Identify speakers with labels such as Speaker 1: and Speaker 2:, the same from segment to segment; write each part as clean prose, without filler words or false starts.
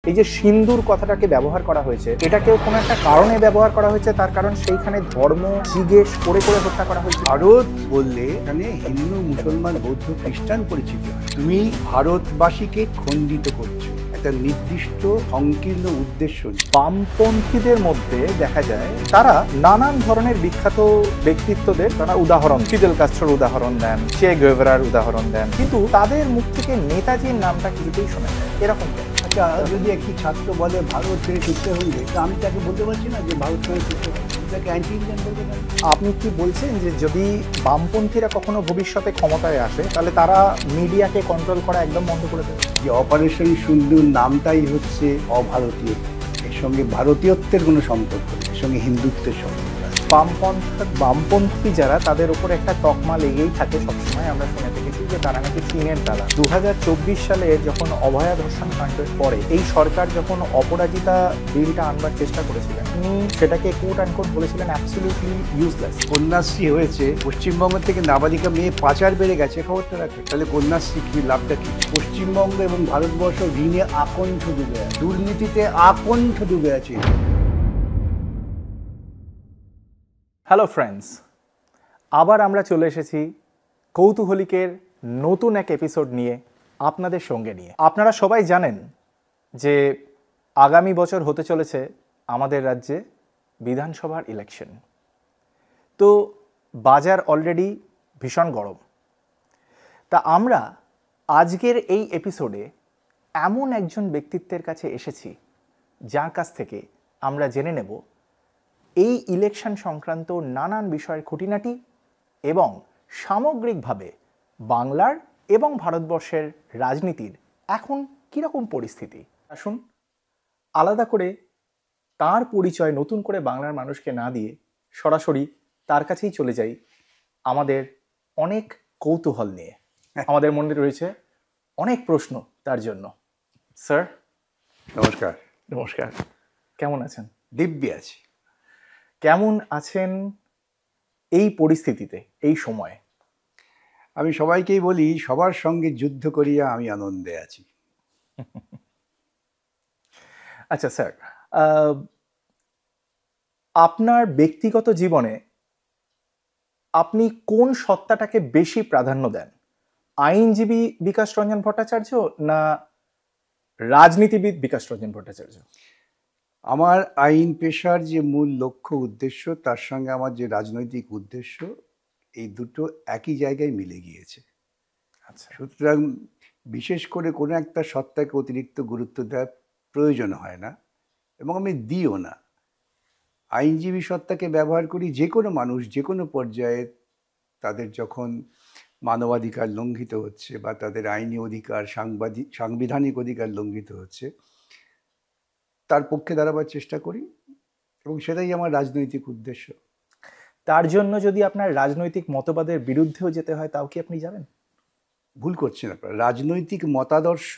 Speaker 1: এই যে সিন্দুর কথাটাকে ব্যবহার করা হয়েছে, এটাকেও কোনো একটা কারণে ব্যবহার করা হয়েছে, তার কারণ সেইখানে ধর্ম জিজ্ঞেস করে করে হত্যা করা হয়েছে।
Speaker 2: ভারত বললে এখানে হিন্দু, মুসলমান, বৌদ্ধ, খ্রিস্টান পরিচিত। তুমি ভারতবাসীকে খণ্ডিত করছো একটা নির্দিষ্ট সংকীর্ণ উদ্দেশ্য নিয়ে।
Speaker 1: বামপন্থীদের মধ্যে দেখা যায় তারা নানান ধরনের বিখ্যাত ব্যক্তিত্বদের তারা উদাহরণ, ফিদেল কাস্ট্রোর উদাহরণ দেন, চে গুয়েভারার উদাহরণ দেন, কিন্তু তাদের মুখ থেকে নেতাজির নামটা কিছুতেই শোনা যায়। এরকম কেন?
Speaker 2: আচ্ছা, যদি একটি ছাত্র বলে ভারত ছেড়ে ছুটতে হইলে, আমি তাকে বলতে পারছি না যে ভারত ছেড়ে ছুটতে হবে, তাকে অ্যান্টি ইন্ডিয়ান বলতে পারি।
Speaker 1: আপনি কি বলছেন যে যদি বামপন্থীরা কখনো ভবিষ্যতে ক্ষমতায় আসে তাহলে তারা মিডিয়াকে কন্ট্রোল করা একদম বন্ধ করে দেবে?
Speaker 2: যে অপারেশন সিন্দুর নামটাই হচ্ছে অভারতীয়, এর সঙ্গে ভারতীয়ত্বের কোনো সম্পর্ক নেই, এর সঙ্গে হিন্দুত্বের সম্পর্ক।
Speaker 1: বামপন্থী যারা, তাদের উপর একটা তকমা লেগেই থাকে সবসময়। আমরা শুনে দেখেছি যে তারা নাকি চীনের দাদা। 2024 সালে যখন অভয়া ধর্ষণ কাণ্ডের পরে এই সরকার যখন অপরাজিতা বিলটা আনবার চেষ্টা করেছিলেন, তিনি সেটাকে কোট অ্যান্ড কোট বলেছিলেন অ্যাবসলিউটলি ইউজলেস।
Speaker 2: কন্যাশ্রী হয়েছে, পশ্চিমবঙ্গ থেকে নাবালিকা মেয়ে পাচার বেড়ে গেছে, খবরটা রাখে। তাহলে কন্যাশ্রী কি, লাভটা কি? পশ্চিমবঙ্গ এবং ভারতবর্ষ ঋণে আকণ্ঠ ডুবে আছে, দুর্নীতিতে আকণ্ঠ ডুবে আছে।
Speaker 1: হ্যালো ফ্রেন্ডস, আবার আমরা চলে এসেছি কৌতূহলিকের নতুন এক এপিসোড নিয়ে, আপনাদের সঙ্গে নিয়ে। আপনারা সবাই জানেন যে আগামী বছর হতে চলেছে আমাদের রাজ্যে বিধানসভার ইলেকশন। তো বাজার অলরেডি ভীষণ গরম। তা আমরা আজকের এই এপিসোডে এমন একজন ব্যক্তিত্বের কাছে এসেছি যার কাছ থেকে আমরা জেনে নেব এই ইলেকশন সংক্রান্ত নানান বিষয়ের খুঁটিনাটি এবং সামগ্রিকভাবে বাংলার এবং ভারতবর্ষের রাজনীতির এখন কীরকম পরিস্থিতি। আসুন আলাদা করে তার পরিচয় নতুন করে বাংলার মানুষকে না দিয়ে সরাসরি তার কাছেই চলে যাই আমাদের অনেক কৌতূহল নিয়ে। আমাদের মনে রয়েছে অনেক প্রশ্ন তার জন্য। স্যার
Speaker 2: নমস্কার।
Speaker 1: নমস্কার, কেমন আছেন?
Speaker 2: দিব্যি আছি।
Speaker 1: কেমন আছেন এই পরিস্থিতিতে, এই সময়ে?
Speaker 2: আমি সবাইকেই বলি, সবার সঙ্গে যুদ্ধ করিয়া আমি আনন্দে আছি।
Speaker 1: আচ্ছা স্যার, আপনার ব্যক্তিগত জীবনে আপনি কোন সত্তাটাকে বেশি প্রাধান্য দেন? আইনজীবী বিকাশ রঞ্জন ভট্টাচার্য না রাজনীতিবিদ বিকাশ রঞ্জন ভট্টাচার্য?
Speaker 2: আমার আইন পেশার যে মূল লক্ষ্য উদ্দেশ্য, তার সঙ্গে আমার যে রাজনৈতিক উদ্দেশ্য, এই দুটো একই জায়গায় মিলে গিয়েছে।
Speaker 1: আচ্ছা,
Speaker 2: সুতরাং বিশেষ করে কোনো একটা সত্তাকে অতিরিক্ত গুরুত্ব দেওয়ার প্রয়োজন হয় না, এবং আমি দিও না। আইনজীবী সত্তাকে ব্যবহার করি যে কোনো মানুষ যে কোনো পর্যায়ে তাদের যখন মানবাধিকার লঙ্ঘিত হচ্ছে বা তাদের আইনি অধিকার, সাংবিধানিক অধিকার লঙ্ঘিত হচ্ছে, তার পক্ষে দাঁড়াবার চেষ্টা করি, এবং সেটাই আমার রাজনৈতিক উদ্দেশ্য।
Speaker 1: তার জন্য যদি আপনার রাজনৈতিক মতবাদের বিরুদ্ধেও যেতে হয় তাও কি আপনি যাবেন?
Speaker 2: ভুল করছেন আপনারা। রাজনৈতিক মতাদর্শ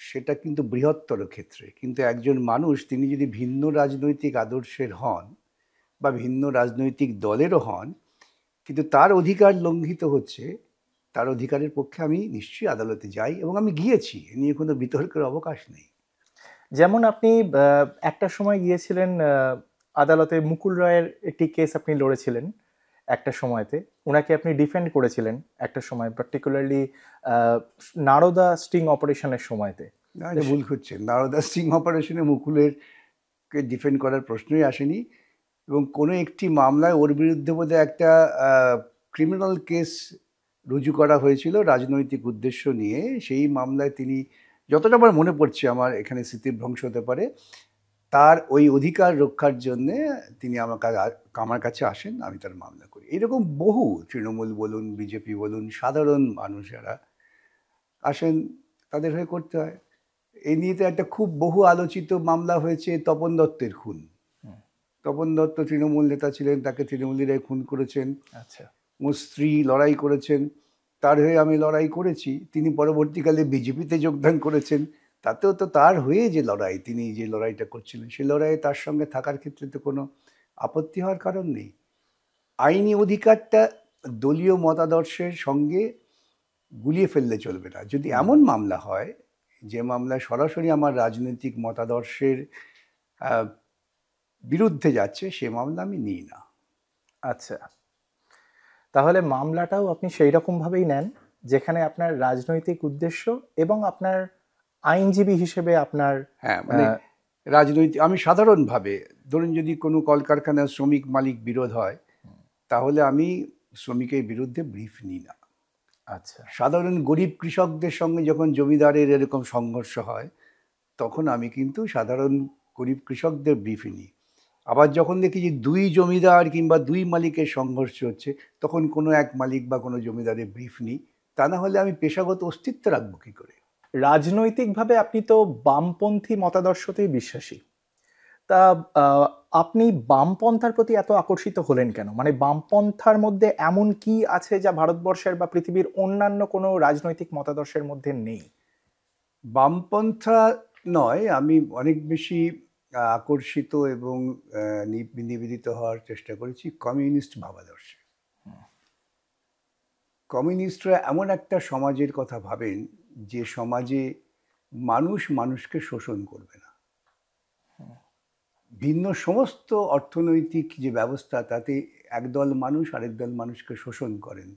Speaker 2: সেটা কিন্তু বৃহত্তর ক্ষেত্রে, কিন্তু একজন মানুষ তিনি যদি ভিন্ন রাজনৈতিক আদর্শের হন বা ভিন্ন রাজনৈতিক দলেরও হন, কিন্তু তার অধিকার লঙ্ঘিত হচ্ছে, তার অধিকারের পক্ষে আমি নিশ্চয়ই আদালতে যাই, এবং আমি গিয়েছি। এ নিয়ে কোনো বিতর্কের অবকাশ নেই।
Speaker 1: যেমন আপনি একটা সময় গিয়েছিলেন আদালতে, মুকুল রায়ের একটি কেস আপনি লড়েছিলেন একটা সময়তে, ওনাকে আপনি ডিফেন্ড করেছিলেন একটা সময়, পার্টিকুলারলি নারদা স্টিং অপারেশনের সময়তে।
Speaker 2: না, এটা ভুল করছেন। নারদা সিং অপারেশনে মুকুলেরকে ডিফেন্ড করার প্রশ্নই আসেনি, এবং কোনো একটি মামলায় ওর বিরুদ্ধে বোধহয় একটা ক্রিমিনাল কেস রুজু করা হয়েছিল রাজনৈতিক উদ্দেশ্য নিয়ে। সেই মামলায় তিনি, যতটা আমার মনে পড়ছে, আমার এখানে স্মৃতিভ্রংশ হতে পারে, তার ওই অধিকার রক্ষার জন্যে তিনি আমার কাছে আসেন, আমি তার মামলা করি। এরকম বহু তৃণমূল বলুন, বিজেপি বলুন, সাধারণ মানুষ যারা আসেন, তাদের হয়ে করতে হয়। এই নিয়ে তো একটা খুব বহু আলোচিত মামলা হয়েছে, তপন দত্তের খুন। তপন দত্ত তৃণমূল নেতা ছিলেন, তাকে তৃণমূলীরাই খুন করেছেন।
Speaker 1: আচ্ছা,
Speaker 2: ওর স্ত্রী লড়াই করেছেন, তার হয়ে আমি লড়াই করেছি। তিনি পরবর্তীকালে বিজেপিতে যোগদান করেছেন, তাতেও তো তার হয়ে যে লড়াই, তিনি যে লড়াইটা করছিলেন, সেই লড়াইয়ে তার সঙ্গে থাকার ক্ষেত্রে তো কোনো আপত্তি হওয়ার কারণ নেই। আইনি অধিকারটা দলীয় মতাদর্শের সঙ্গে গুলিয়ে ফেললে চলবে না। যদি এমন মামলা হয় যে মামলায় সরাসরি আমার রাজনৈতিক মতাদর্শের আহ, বিরুদ্ধে যাচ্ছে সে মামলা আমি নিই না।
Speaker 1: আচ্ছা, তাহলে মামলাটাও আপনি সেই রকম ভাবেই নেন যেখানে আপনার রাজনৈতিক উদ্দেশ্য এবং আপনার আইনজীবী হিসেবে আপনার
Speaker 2: হ্যাঁ, মানে রাজনৈতিক, আমি সাধারণভাবে ধরুন যদি কোনো কলকারখানার শ্রমিক মালিক বিরোধ হয় তাহলে আমি শ্রমিকের বিরুদ্ধে ব্রিফ নিই না।
Speaker 1: আচ্ছা,
Speaker 2: সাধারণ গরিব কৃষকদের সঙ্গে যখন জমিদারের এরকম সংঘর্ষ হয় তখন আমি কিন্তু সাধারণ গরিব কৃষকদের ব্রিফ নিই। আবার যখন দেখি যে দুই জমিদার কিংবা দুই মালিকের সংঘর্ষ হচ্ছে তখন কোনো এক মালিক বা কোনো জমিদারের ব্রিফ নিই। তা না হলে আমি পেশাগত অস্তিত্ব রাখবো কী করে?
Speaker 1: রাজনৈতিকভাবে আপনি তো বামপন্থী মতাদর্শতেই বিশ্বাসী। তা আহ, আপনি বামপন্থার প্রতি এত আকর্ষিত হলেন কেন? মানে বামপন্থার মধ্যে এমন কি আছে যা ভারতবর্ষের বা পৃথিবীর অন্যান্য কোনো রাজনৈতিক মতাদর্শের মধ্যে নেই?
Speaker 2: বামপন্থা নয়, আমি অনেক বেশি আকর্ষিত এবং নিবেদিত হওয়ার চেষ্টা করেছি কমিউনিস্ট ভাবাদর্শে। কমিউনিস্টরা এমন একটা সমাজের কথা ভাবেন যে সমাজে মানুষ মানুষকে শোষণ করবে না। ভিন্ন সমস্ত অর্থনৈতিক যে ব্যবস্থা তাতে একদল মানুষ আরেক দল মানুষকে শোষণ করেন।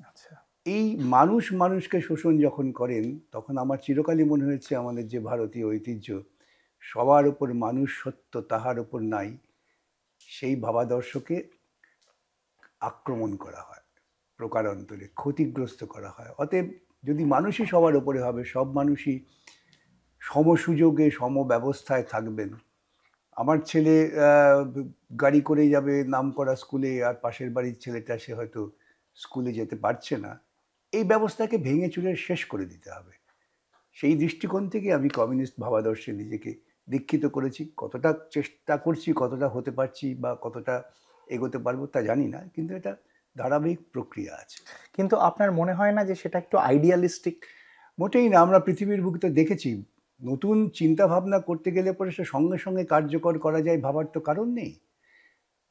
Speaker 1: আচ্ছা,
Speaker 2: এই মানুষ মানুষকে শোষণ যখন করেন তখন আমার চিরকালই মনে হয়েছে আমাদের যে ভারতীয় ঐতিহ্য, সবার উপর মানুষ সত্য তাহার উপর নাই, সেই ভাবাদর্শকে আক্রমণ করা হয়, প্রকারান্তরে ক্ষতিগ্রস্ত করা হয়। অতএব যদি মানুষই সবার উপরে হবে, সব মানুষই সমসুযোগে সমব্যবস্থায় থাকবেন, আমার ছেলে গাড়ি করে যাবে নামকরা স্কুলে আর পাশের বাড়ির ছেলেটা সে হয়তো স্কুলে যেতে পারছে না, এই ব্যবস্থাকে ভেঙে চুরে শেষ করে দিতে হবে। সেই দৃষ্টিকোণ থেকে আমি কমিউনিস্ট ভাবাদর্শে নিজেকে দীক্ষিত করেছি। কতটা চেষ্টা করছি, কতটা হতে পারছি বা কতটা এগোতে পারবো তা জানি না, কিন্তু এটা ধারাবাহিক প্রক্রিয়া আছে।
Speaker 1: কিন্তু আপনার মনে হয় না যে সেটা একটু আইডিয়ালিস্টিক?
Speaker 2: মোটেই না। আমরা পৃথিবীর বুকে তো দেখেছি নতুন চিন্তা ভাবনা করতে গেলে পরে সে সঙ্গে সঙ্গে কার্যকর করা যায় ভাবার তো কারণ নেই।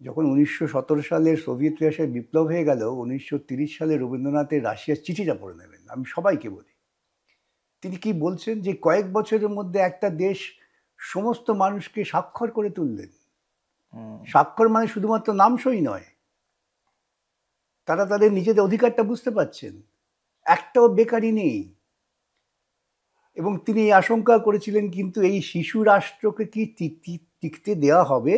Speaker 2: যখন 1917 সালে সোভিয়েত রাশিয়ার বিপ্লব হয়ে গেল, 1930 সালে রবীন্দ্রনাথের রাশিয়ার চিঠিটা পড়ে নেবেন, আমি সবাইকে বলি। তিনি কি বলছেন যে কয়েক বছরের মধ্যে একটা দেশ সমস্ত মানুষকে স্বাক্ষর করে তুললেন। স্বাক্ষর মানে শুধুমাত্র নামসই নয়, তারা তাদের নিজেদের অধিকারটা বুঝতে পারছেন, একটাও বেকারি নেই। এবং তিনি এই আশঙ্কা করেছিলেন কিন্তু এই শিশু রাষ্ট্রকে কি টিকতে দেওয়া হবে,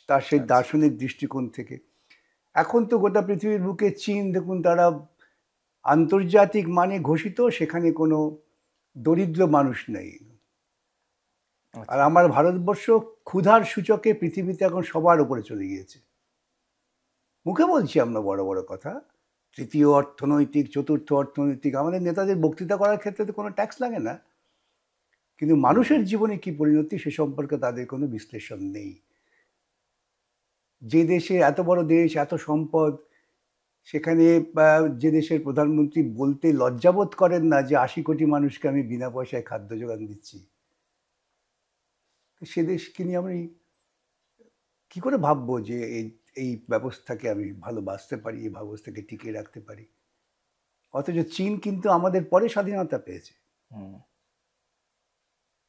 Speaker 2: তার সেই দার্শনিক দৃষ্টিকোণ থেকে। এখন তো গোটা পৃথিবীর বুকে চীন দেখুন, তারা আন্তর্জাতিক মানে ঘোষিত, সেখানে কোনো দরিদ্র মানুষ নেই। আর আমার ভারতবর্ষ ক্ষুধার সূচকে পৃথিবীতে এখন সবার উপরে চলে গিয়েছে। মুখে বলছি আমরা বড় বড় কথা, তৃতীয় অর্থনৈতিক, চতুর্থ অর্থনৈতিক, আমাদের নেতাদের বক্তৃতা করার ক্ষেত্রে তো কোনো ট্যাক্স লাগে না, কিন্তু মানুষের জীবনে কি পরিণতি সে সম্পর্কে তাদের কোনো বিশ্লেষণ নেই। যে দেশে এত বড় দেশ, এত সম্পদ, সেখানে যে দেশের প্রধানমন্ত্রী বলতে লজ্জাবোধ করেন না যে 80 কোটি মানুষকে আমি বিনা পয়সায় খাদ্য যোগান দিচ্ছি, সে দেশকে নিয়ে আমি কি করে ভাববো যে এই ব্যবস্থাকে আমি ভালোবাসতে পারি, এই ব্যবস্থাকে টিকিয়ে রাখতে পারি। অথচ চীন কিন্তু আমাদের পরে স্বাধীনতা পেয়েছে।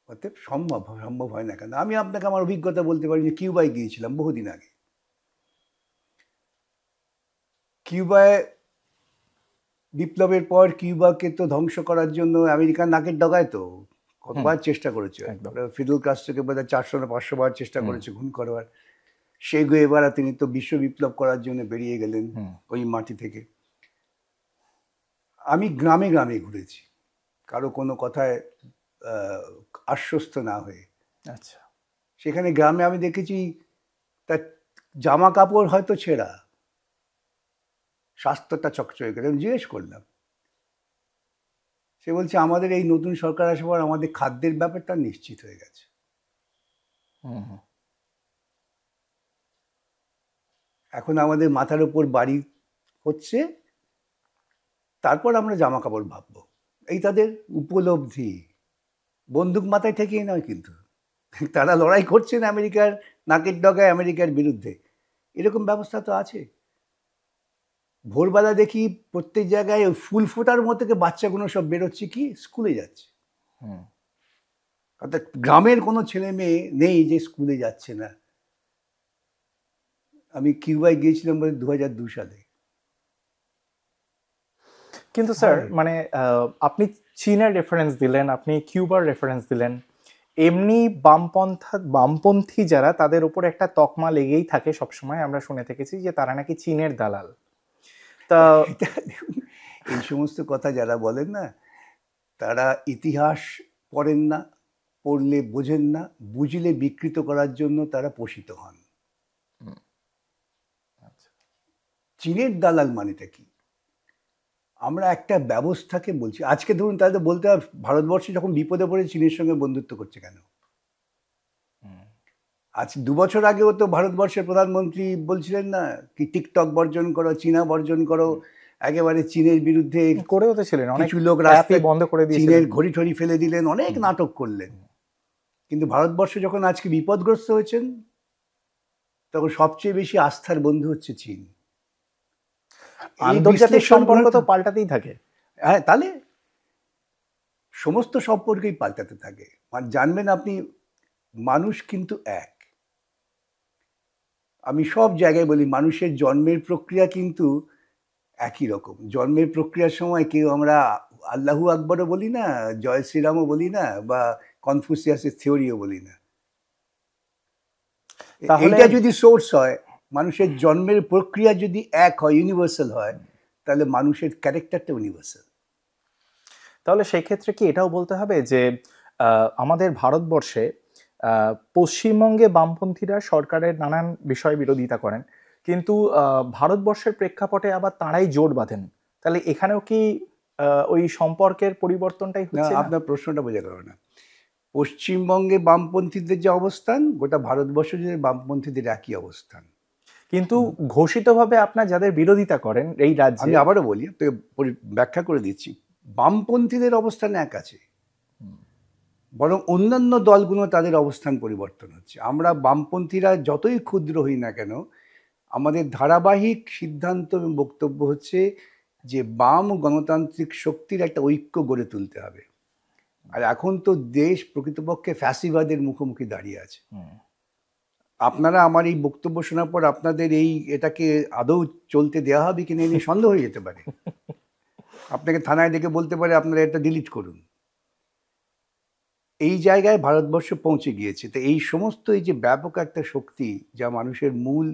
Speaker 2: অতএব সম্ভব হয় না কেন? আমি আপনাকে আমার অভিজ্ঞতা বলতে পারি যে কিউবায় গিয়েছিলাম বহুদিন আগে। কিউবায় বিপ্লবের পর কিউবাকে তো ধ্বংস করার জন্য আমেরিকার নাকের ডগায় তো কতবার চেষ্টা করেছে। ফিদেল কাস্ট্রোকে বোধ হয় 400 না 500 বার চেষ্টা করেছে খুন করবার। সে গুয়েভারা তিনি তো বিশ্ব বিপ্লব করার জন্য বেরিয়ে গেলেন ওই মাটি থেকে। আমি গ্রামে গ্রামে ঘুরেছি, কারো কোনো কথায় আশ্বস্ত না হয়ে।
Speaker 1: আচ্ছা,
Speaker 2: সেখানে গ্রামে আমি দেখেছি তার জামা কাপড় হয়তো ছেঁড়া, স্বাস্থ্যটা চকচকে করে। আমি জিজ্ঞেস করলাম, সে বলছে আমাদের এই নতুন সরকার আসার পর আমাদের খাদ্যের ব্যাপারটা নিশ্চিত হয়ে গেছে। এখন আমাদের মাথার উপর বাড়ি হচ্ছে, তারপর আমরা জামা কাপড় ভাববো। এই তাদের উপলব্ধি। বন্দুক মাথায় ঠেকিয়ে নয় কিন্তু, তারা লড়াই করছেন আমেরিকার নাকের ডগায়, আমেরিকার বিরুদ্ধে। এরকম ব্যবস্থা তো আছে। ভোরবেলা দেখি প্রত্যেক জায়গায় ওই ফুল ফোটার মতো থেকে বাচ্চাগুলো সব বেরোচ্ছে, কি স্কুলে যাচ্ছে।
Speaker 1: হুম।
Speaker 2: অর্থাৎ গ্রামের কোনো ছেলে মেয়ে নেই যে স্কুলে যাচ্ছে না। আমি কিউবায় গিয়েছিলাম 2002 সালে।
Speaker 1: কিন্তু স্যার
Speaker 2: হয়।
Speaker 1: মানে আপনি চীনের রেফারেন্স দিলেন, আপনি কিউবার রেফারেন্স দিলেন, এমনি বামপন্থী যারা তাদের উপর একটা তকমা লেগেই থাকে সবসময়, আমরা শুনে থেকেছি যে তারা নাকি চীনের দালাল। তা
Speaker 2: এটা দেখুন, এই সমস্ত কথা যারা বলেন না, তারা ইতিহাস পড়েন না, পড়লে বোঝেন না, বুঝলে বিকৃত করার জন্য তারা পোষিত হন। চীনের দালাল মানেটা কি? আমরা একটা ব্যবস্থাকে বলছি। আজকে ধরুন তাদের বলতে হবে ভারতবর্ষ যখন বিপদে পড়ে চীনের সঙ্গে বন্ধুত্ব করছে কেন? আজ 2 বছর আগেও তো ভারতবর্ষের প্রধানমন্ত্রী বলছিলেন না কি টিকটক বর্জন করো, চীনা বর্জন করো, একেবারে চীনের বিরুদ্ধে
Speaker 1: করেও তো ছিলেন, অনেক
Speaker 2: কিছু লোক
Speaker 1: অ্যাপই
Speaker 2: রাস্তায়
Speaker 1: বন্ধ করে দিয়েছিলেন।
Speaker 2: চীনের ঘড়ি ঠড়ি ফেলে দিলেন, অনেক নাটক করলেন। কিন্তু ভারতবর্ষ যখন আজকে বিপদগ্রস্ত হয়েছেন, তখন সবচেয়ে বেশি আস্থার বন্ধু হচ্ছে চীন। এই
Speaker 1: আন্তর্জাতিক
Speaker 2: বিশ্লেষণ
Speaker 1: সম্পর্ক
Speaker 2: করে
Speaker 1: তো পাল্টাতেই থাকে।
Speaker 2: হ্যাঁ, তাহলে সমস্ত সম্পর্কেই পাল্টাতে থাকে। মানে জানবেন আপনি, মানুষ কিন্তু এক। আমি সব জায়গায় বলি মানুষের জন্মের প্রক্রিয়া কিন্তু একই রকম। জন্মের প্রক্রিয়ার সময় কেউ আমরা আল্লাহু আকবরও বলি না, জয় শ্রীরামও বলি না, বা কনফুসিয়াসের থিওরিও বলি না।
Speaker 1: তাহলে
Speaker 2: এইটা যদি সোর্স হয়, মানুষের জন্মের প্রক্রিয়া যদি এক হয়, ইউনিভার্সাল হয়, তাহলে মানুষের ক্যারেক্টারটা ইউনিভার্সাল।
Speaker 1: তাহলে সেই ক্ষেত্রে কি এটাও বলতে হবে যে আমাদের ভারতবর্ষে পশ্চিমবঙ্গে বামপন্থীরা সরকারের নানান বিষয় বিরোধিতা করেন, কিন্তু ভারতবর্ষের প্রেক্ষাপটে আবার তাঁরাই জোট বাঁধেন, তাহলে এখানেও কি ওই সম্পর্কের পরিবর্তনটাই
Speaker 2: না,
Speaker 1: হচ্ছে না?
Speaker 2: আপনার প্রশ্নটা বোঝা গেল না। পশ্চিমবঙ্গে বামপন্থীদের যে অবস্থান, গোটা ভারতবর্ষ জুড়ে বামপন্থীদের একই অবস্থান।
Speaker 1: কিন্তু ঘোষিতভাবে আপনার যাদের বিরোধিতা করেন এই রাজ্যে,
Speaker 2: আমি আবারও বলি, আপনাকে ব্যাখ্যা করে দিচ্ছি, বামপন্থীদের অবস্থান এক আছে, বরং অন্যান্য দলগুলো তাদের অবস্থান পরিবর্তন হচ্ছে। আমরা বামপন্থীরা যতই ক্ষুদ্র হই না কেন, আমাদের ধারাবাহিক সিদ্ধান্ত এবং বক্তব্য হচ্ছে যে বাম গণতান্ত্রিক শক্তির একটা ঐক্য গড়ে তুলতে হবে। আর এখন তো দেশ প্রকৃতপক্ষে ফ্যাসিবাদের মুখোমুখি দাঁড়িয়ে আছে। আপনারা আমার এই বক্তব্য শোনার পর আপনাদের এটাকে আদৌ চলতে দেওয়া হবে কিনা নিয়ে সন্দেহ হয়ে যেতে পারে। আপনাকে থানায় ডেকে বলতে পারে আপনারা এটা ডিলিট করুন। এই জায়গায় ভারতবর্ষ পৌঁছে গিয়েছে। তো এই সমস্ত এই যে ব্যাপক একটা শক্তি যা মানুষের মূল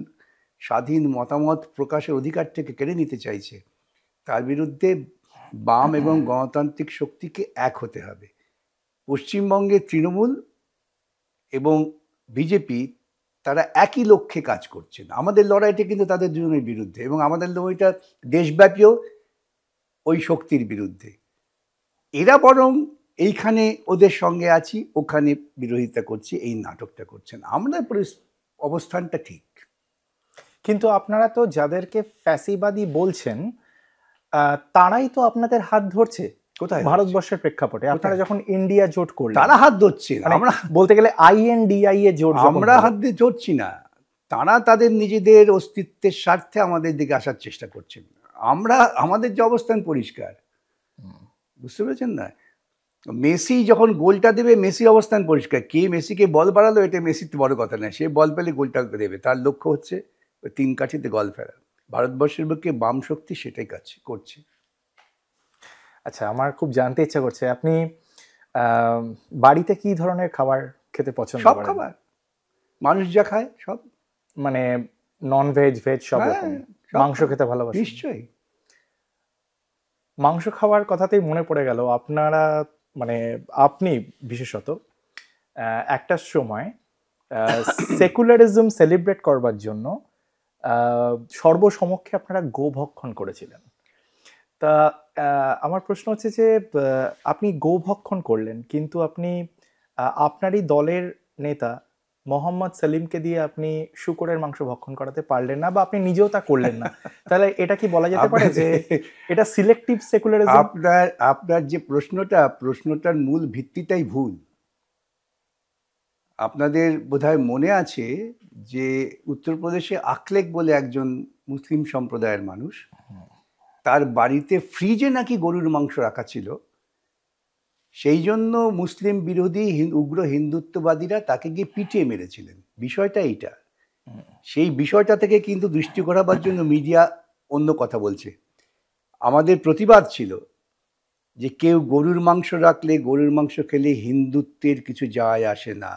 Speaker 2: স্বাধীন মতামত প্রকাশের অধিকার থেকে কেড়ে নিতে চাইছে, তার বিরুদ্ধে বাম এবং গণতান্ত্রিক শক্তিকে এক হতে হবে। পশ্চিমবঙ্গে তৃণমূল এবং বিজেপি তারা একই লক্ষ্যে কাজ করছেন। আমাদের লড়াইটা কিন্তু তাদের দুজনের বিরুদ্ধে, এবং আমাদের লড়াইটা দেশব্যাপীও ওই শক্তির বিরুদ্ধে। এরা বরং এইখানে ওদের সঙ্গে আছি, ওখানে বিরোধিতা করছি, এই নাটকটা করছেন। আমরা অবস্থানটা ঠিক।
Speaker 1: কিন্তু আপনারা তো যাদেরকে ফ্যাসিবাদী বলছেন তারাই তো আপনাদের হাত ধরছে
Speaker 2: কোথায়
Speaker 1: ভারতবর্ষের প্রেক্ষাপটে। আপনারা যখন ইন্ডিয়া জোট করলেন,
Speaker 2: তারা হাত ধরছে না,
Speaker 1: মানে
Speaker 2: আমরা
Speaker 1: বলতে গেলে INDI এ জোট যখন
Speaker 2: আমরা
Speaker 1: হলো,
Speaker 2: হাত দিয়ে ধরছি না। তারা তাদের নিজেদের অস্তিত্বের স্বার্থে আমাদের দিকে আসার চেষ্টা করছেন। আমরা আমাদের যে অবস্থান পরিষ্কার, বুঝতে পেরেছেন না? মেসি যখন গোলটা দেবে, মেসির অবস্থান পরিষ্কার। কে মেসিকে বল বাড়ালো এটা মেসির বড় কথা নয়, সে বল পেলে গোলটা দেবে। তার লক্ষ্য হচ্ছে ওই 3 কাঠিতে গল ফেরা। ভারতবর্ষের পক্ষে বাম শক্তি সেটাই কাজ করছে।
Speaker 1: আচ্ছা, আমার খুব জানতে ইচ্ছা করছে আপনি বাড়িতে কি ধরনের খাবার খেতে পছন্দ
Speaker 2: সব
Speaker 1: করেন?
Speaker 2: খাবার, মানুষ যা খায় সব,
Speaker 1: মানে নন ভেজ, ভেজ সব
Speaker 2: হ্যাঁ,
Speaker 1: রকম।
Speaker 2: সব
Speaker 1: মাংস
Speaker 2: খাবার।
Speaker 1: খেতে ভালোবাসেন?
Speaker 2: নিশ্চয়ই।
Speaker 1: মাংস খাওয়ার কথাতেই মনে পড়ে গেল, আপনারা মানে আপনি বিশেষত একটা সময় সেকুলারিজম সেলিব্রেট করবার জন্য সর্বসমক্ষে আপনারা গোভক্ষণ করেছিলেন। তা আমার প্রশ্ন হচ্ছে যে আপনি গোভক্ষণ করলেন, কিন্তু আপনি আপনারই দলের নেতা মোহাম্মদ সেলিমকে দিয়ে আপনি শূকরের মাংস ভক্ষণ করাতে পারলেন না, বা আপনি নিজেও তা করলেন না। তাহলে এটা কি বলা যেতে পারে যে এটা সিলেক্টিভ সেকুলারিজম?
Speaker 2: আপনার যে প্রশ্নটার মূল ভিত্তিটাই ভুল। আপনাদের বোধহয় মনে আছে যে উত্তরপ্রদেশে আখলেক বলে একজন মুসলিম সম্প্রদায়ের মানুষ, তার বাড়িতে ফ্রিজে নাকি গরুর মাংস রাখা ছিল, সেই জন্য মুসলিম বিরোধী উগ্র হিন্দুত্ববাদীরা তাকে গিয়ে পিটিয়ে মেরেছিলেন। বিষয়টা এইটা। সেই বিষয়টা থেকে কিন্তু দৃষ্টি ঘোরাবার জন্য মিডিয়া অন্য কথা বলছে। আমাদের প্রতিবাদ ছিল যে কেউ গরুর মাংস রাখলে, গরুর মাংস খেলে হিন্দুত্বের কিছু যায় আসে না।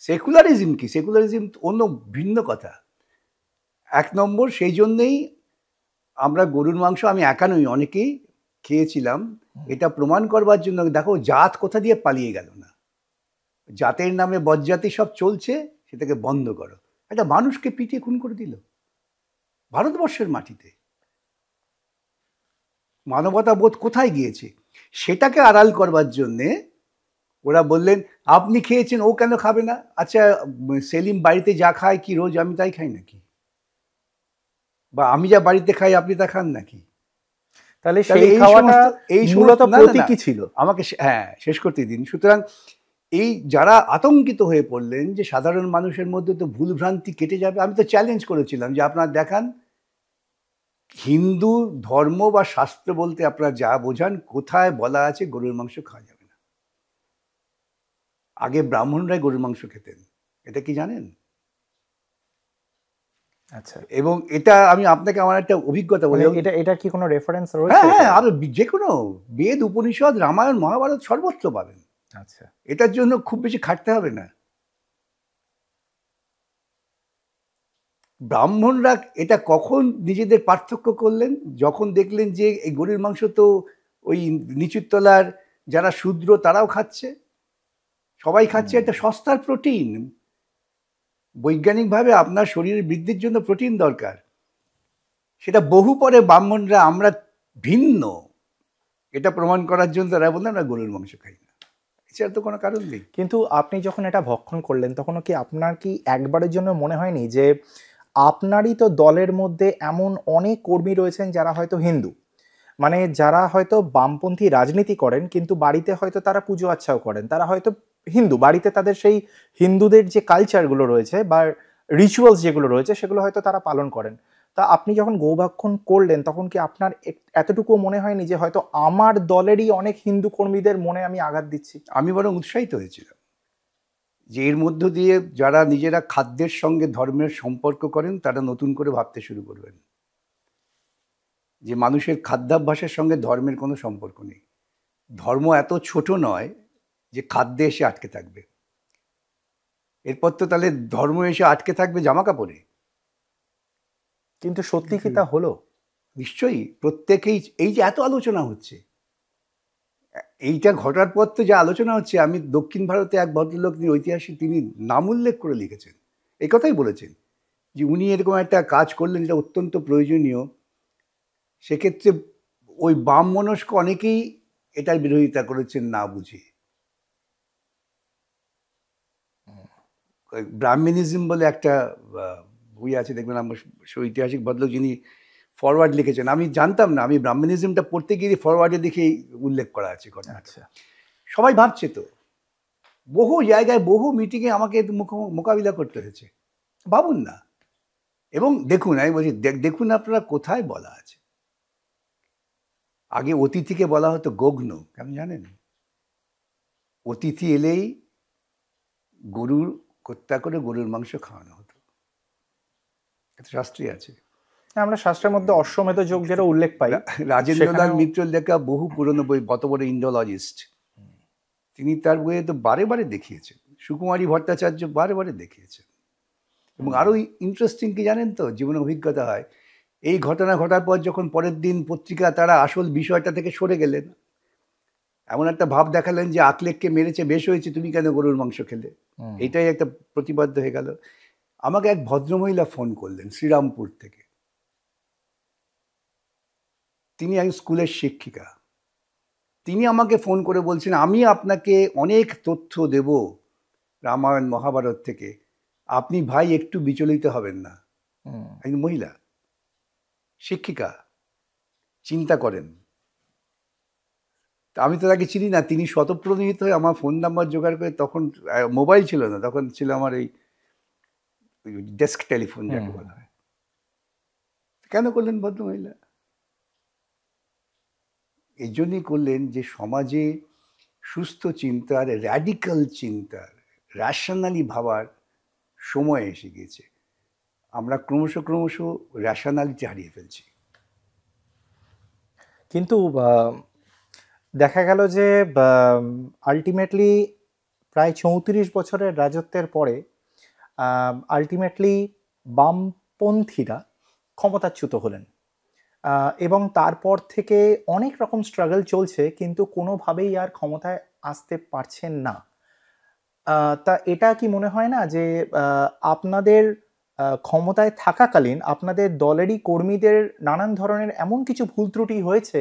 Speaker 2: সেকুলারিজম কি? সেকুলারিজম অন্য ভিন্ন কথা। 1 নম্বর, সেই জন্যেই আমরা গরুর মাংস, আমি একা নই, অনেকেই খেয়েছিলাম। এটা প্রমাণ করবার জন্য, দেখো জাত কোথা দিয়ে পালিয়ে গেল না। জাতের নামে বজ্জাতি সব চলছে, সেটাকে বন্ধ করো। একটা মানুষকে পিটিয়ে খুন করে দিল ভারতবর্ষের মাটিতে। মানবতা বোধ কোথায় গিয়েছে? সেটাকে আড়াল করবার জন্যে ওরা বললেন আপনি খেয়েছেন, ও কেন খাবে না? আচ্ছা, সেলিম বাড়িতে যা খায় কি রোজ আমি তাই খাই নাকি? বা আমি যা বাড়িতে খাই আপনি তা খান নাকি?
Speaker 1: তাহলে সেই খাওয়াটা মূলত প্রতীকী ছিল।
Speaker 2: আমাকে শেষ করতে দিন। সুতরাং এই যারা আতঙ্কিত হয়ে পড়লেন যে সাধারণ মানুষের মধ্যে তো ভুলভ্রান্তি কেটে যাবে, আমি তো চ্যালেঞ্জ করেছিলাম যে আপনারা দেখান হিন্দু ধর্ম বা শাস্ত্র বলতে আপনারা যা বোঝান, কোথায় বলা আছে গরুর মাংস খাওয়া যাবে না। আগে ব্রাহ্মণরাই গরুর মাংস খেতেন, এটা কি জানেন?
Speaker 1: আচ্ছা,
Speaker 2: এবং এটা আমি আপনাকে আমার একটা অভিজ্ঞতা বলি।
Speaker 1: এটা কি কোনো রেফারেন্স রয়েছে?
Speaker 2: হ্যাঁ, আর যে কোনো বেদ, উপনিষদ, রামায়ণ, মহাভারত সর্বত্র পাবেন।
Speaker 1: আচ্ছা,
Speaker 2: এটার জন্য খুব বেশি খাটতে হবে না। ব্রাহ্মণরা এটা কখন নিজেদের পার্থক্য করলেন? যখন দেখলেন যে এই গরুর মাংস তো ওই নিচুর তলার যারা শূদ্র তারাও খাচ্ছে, সবাই খাচ্ছে, একটা সস্তার প্রোটিন। বৈজ্ঞানিকভাবে আপনার শরীরের বৃদ্ধির জন্য প্রোটিন দরকার। সেটা বহু পরে ব্রাহ্মণরা আমরা ভিন্ন এটা প্রমাণ করার জন্য তারা বললেন আমরা গরুর মাংস খাই না। এছাড়া তো কোনো কারণ নেই।
Speaker 1: কিন্তু আপনি যখন এটা ভক্ষণ করলেন তখনও কি আপনার কি একবারের জন্য মনে হয়নি যে আপনারই তো দলের মধ্যে এমন অনেক কর্মী রয়েছেন যারা হয়তো হিন্দু, মানে যারা হয়তো বামপন্থী রাজনীতি করেন কিন্তু বাড়িতে হয়তো তারা পুজো আচ্ছাও করেন, তারা হয়তো হিন্দু, বাড়িতে তাদের সেই হিন্দুদের যে কালচারগুলো রয়েছে বা রিচুয়ালস যেগুলো রয়েছে সেগুলো হয়তো তারা পালন করেন। তা আপনি যখন গোভক্ষণ করলেন তখন কি আপনার এতটুকু মনে হয়নি যে হয়তো আমার দলেরই অনেক হিন্দু কর্মীদের মনে আমি আঘাত দিচ্ছি?
Speaker 2: আমি বরং উৎসাহিত হয়েছিলাম যে এর মধ্য দিয়ে যারা নিজেরা খাদ্যের সঙ্গে ধর্মের সম্পর্ক করেন তারা নতুন করে ভাবতে শুরু করবেন যে মানুষের খাদ্যাভ্যাসের সঙ্গে ধর্মের কোনো সম্পর্ক নেই। ধর্ম এত ছোট নয় যে খাদ্যে এসে আটকে থাকবে। এরপর তো তাহলে ধর্ম এসে আটকে থাকবে জামা কাপড়ে।
Speaker 1: কিন্তু সত্যি কি তা হলো?
Speaker 2: নিশ্চয়ই। প্রত্যেকেই এই যে এত আলোচনা হচ্ছে, এইটা ঘটার পর তো যা আলোচনা হচ্ছে, আমি দক্ষিণ ভারতে এক ভদ্রলোক, তিনি ঐতিহাসিক, তিনি নাম উল্লেখ করে লিখেছেন, এই কথাই বলেছেন যে উনি এরকম একটা কাজ করলেন যেটা অত্যন্ত প্রয়োজনীয়। সেক্ষেত্রে ওই বাম মনস্ক অনেকেই এটার বিরোধিতা করেছেন না বুঝে। ব্রাহ্মণিজম বলে একটা বই আছে, দেখবেন আমার ঐতিহাসিক ভদ্রলোক যিনি ফরওয়ার্ড লিখেছেন, আমি জানতাম না, আমি ব্রাহ্মণিজমটা পড়তে গিয়ে ফরওয়ার্ডে দেখেই উল্লেখ করা আছে কথা।
Speaker 1: আচ্ছা,
Speaker 2: সবাই ভাবছে তো, বহু জায়গায় বহু মিটিংয়ে আমাকে মোকাবিলা করতে হয়েছে, ভাবুন না। এবং দেখুন, আমি বলছি দেখুন আপনারা কোথায় বলা আছে। আগে অতিথিকে বলা হতো গগ্ন, কেন জানেন? অতিথি এলেই গরুর হত্যা করে গরুর মাংস খাওয়ানো হতো, এটা শাস্ত্রে আছে।
Speaker 1: আমরা শাস্ত্রের মধ্যে অশ্বমেধ যজ্ঞেরও উল্লেখ পাই।
Speaker 2: রাজেন্দ্রলাল মিত্রর লেখা বহু পুরনো বই, কত বড় ইন্ডোলজিস্ট, তিনি তার বইয়ে তো বারে বারে দেখিয়েছেন। সুকুমারী ভট্টাচার্য বারে বারে দেখিয়েছেন। এবং আরও ইন্টারেস্টিং কি জানেন তো, জীবনে অভিজ্ঞতা হয়, এই ঘটনা ঘটার পর যখন পরের দিন পত্রিকা তারা আসল বিষয়টা থেকে সরে গেলেন, এমন একটা ভাব দেখালেন যে আকলেককে মেরেছে, বেশ হয়েছে, তুমি কেন গরুর মাংস খেলে, এটাই একটা প্রতিবাদ্য হয়ে গেল। আমাকে এক ভদ্রমহিলা ফোন করলেন শ্রীরামপুর থেকে। তিনি এক স্কুলের শিক্ষিকা। তিনি আমাকে ফোন করে বলছেন আমি আপনাকে অনেক তথ্য দেব রামায়ণ মহাভারত থেকে, আপনি ভাই একটু বিচলিত হবেন না। একজন মহিলা শিক্ষিকা, চিন্তা করেন। আমি তো তাকে চিনি না, তিনি স্বতঃপ্রণোদিত হয়ে আমার ফোন নাম্বার জোগাড় করে, তখন মোবাইল ছিল না, তখন ছিল আমার এই ডেস্ক টেলিফোন যাকে বলা হয়, কেন করলেন ভদ্রমহিলা? এই জন্যই করলেন যে সমাজে সুস্থ চিন্তার, র্যাডিক্যাল চিন্তার, র্যাশনালি ভাবার সময় এসে গেছে। আমরা ক্রমশ ক্রমশ র্যাশনালিটি হারিয়ে ফেলছি।
Speaker 1: কিন্তু দেখা গেল যে আলটিমেটলি প্রায় ৩৪ বছরের রাজত্বের পরে আলটিমেটলি বামপন্থীরা ক্ষমতাচ্যুত হলেন, এবং তারপর থেকে অনেক রকম স্ট্রাগল চলছে, কিন্তু কোনোভাবেই আর ক্ষমতায় আসতে পারছেন না। তা এটা কি মনে হয় না যে আপনাদের ক্ষমতায় থাকাকালীন আপনাদের দলেরই কর্মীদের নানান ধরনের এমন কিছু ভুল ত্রুটি হয়েছে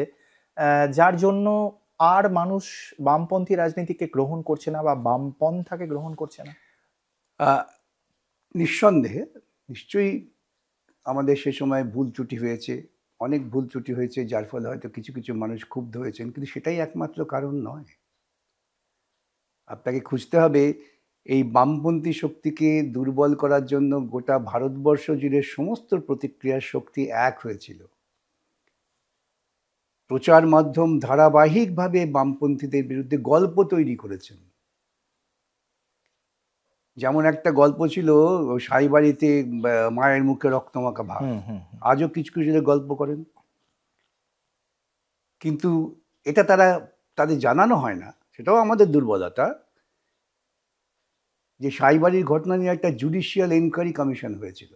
Speaker 1: যার জন্য আর মানুষ বামপন্থী রাজনীতিকে গ্রহণ করছে না বা বামপন্থাকে গ্রহণ করছে না?
Speaker 2: নিঃসন্দেহে নিশ্চয়ই আমাদের সে সময় ভুল ত্রুটি হয়েছে, অনেক ভুল ত্রুটি হয়েছে, যার ফলে হয়তো কিছু কিছু মানুষ ক্ষুব্ধ হয়েছেন, কিন্তু সেটাই একমাত্র কারণ নয়। আপনাকে খুঁজতে হবে এই বামপন্থী শক্তিকে দুর্বল করার জন্য গোটা ভারতবর্ষ জুড়ে সমস্ত প্রতিক্রিয়ার শক্তি এক হয়েছিল। প্রচার মাধ্যম ধারাবাহিকভাবে বামপন্থীদের বিরুদ্ধে গল্প তৈরি করেছেন। যেমন একটা গল্প ছিল সাইবাড়িতে মায়ের মুখে রক্তমাখা ভাত, আজও কিছু কিছু গল্প করেন, কিন্তু এটা তাদের জানানো হয় না। সেটাও আমাদের দুর্বলতা যে সাইবাড়ির ঘটনা নিয়ে একটা জুডিশিয়াল এনকোয়ারি কমিশন হয়েছিল।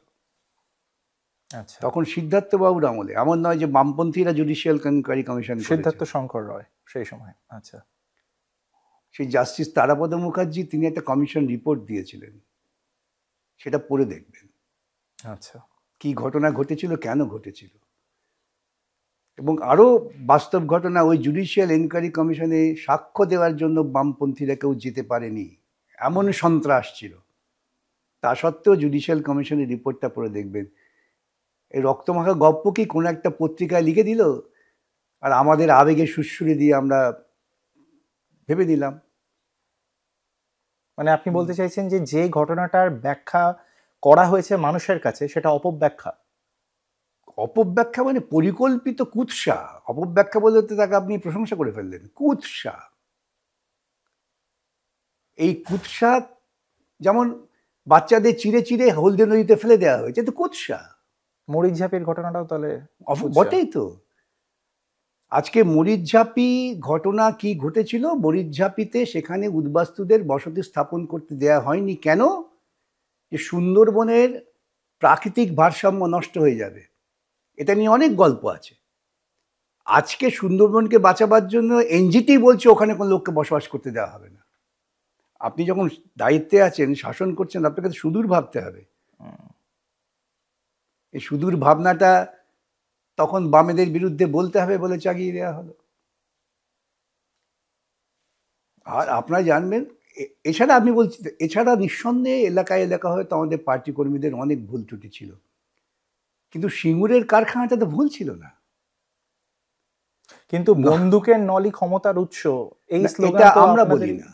Speaker 1: আচ্ছা,
Speaker 2: তখন সিদ্ধার্থ বাবুর আমলে, এমন নয় যে বামপন্থীরা judicial enquiry commission
Speaker 1: Siddhartha Shankar Ray সেই সময়। আচ্ছা,
Speaker 2: সেই জাস্টিস তারাপদ মুখার্জি তিনি একটা কমিশন রিপোর্ট দিয়েছিলেন, সেটা পড়ে দেখবেন
Speaker 1: আচ্ছা,
Speaker 2: কি ঘটনা ঘটেছিল, কেন ঘটেছিল। এবং আরও বাস্তব ঘটনা, ওই জুডিশিয়াল এনকোয়ারি কমিশনে সাক্ষ্য দেওয়ার জন্য বামপন্থীরা কেউ যেতে পারেনি, এমন সন্ত্রাস ছিল। তা সত্ত্বেও জুডিশিয়াল কমিশনের রিপোর্টটা পড়ে দেখবেন। এই রক্তমাখা গপ্প কি কোনো একটা পত্রিকায় লিখে দিল আর আমাদের আবেগে সুড়সুড়ি দিয়ে আমরা ভেবে নিলাম।
Speaker 1: মানে আপনি বলতে চাইছেন যে যে ঘটনাটার ব্যাখ্যা করা হয়েছে মানুষের কাছে সেটা অপব্যাখ্যা?
Speaker 2: অপব্যাখ্যা মানে পরিকল্পিত কুৎসা। অপব্যাখ্যা বলতে তাকে আপনি প্রশংসা করে ফেললেন। কুৎসা, এই কুৎসা যেমন বাচ্চাদের চিড়ে চিড়ে হলদে নদীতে ফেলে দেওয়া হয়েছে, তো কুৎসা।
Speaker 1: মরিচঝাপির ঘটনাটাও তাহলে
Speaker 2: বটেই তো। আজকে মরিচঝাপি ঘটনা কি ঘটেছিল? মরিচঝাপিতে সেখানে উদ্বাস্তুদের বসতি স্থাপন করতে দেয়া হয়নি কেন? যে সুন্দরবনের প্রাকৃতিক ভারসাম্য নষ্ট হয়ে যাবে। এটা নিয়ে অনেক গল্প আছে। আজকে সুন্দরবনকে বাঁচাবার জন্য এনজিটি বলছে ওখানে কোনো লোককে বসবাস করতে দেওয়া হবে না। আপনি যখন দায়িত্বে আছেন, শাসন করছেন, আপনাকে তো সুদূর ভাবতে হবে। এই সুদূর ভাবনাটা তখন বামেদের বিরুদ্ধে বলতে হবে বলে চাগিয়ে দেওয়া হলো। আর আপনারা জানবেন, এছাড়া আমি বলছি, এছাড়া নিঃসন্দেহে এলাকায় এলাকা হয়তো আমাদের পার্টি কর্মীদের অনেক ভুল ত্রুটি ছিল, কিন্তু সিঙ্গুরের কারখানাটা তো ভুল ছিল না।
Speaker 1: কিন্তু বন্দুকের নলি ক্ষমতার উৎস, এই
Speaker 2: এটা আমরা বলি না,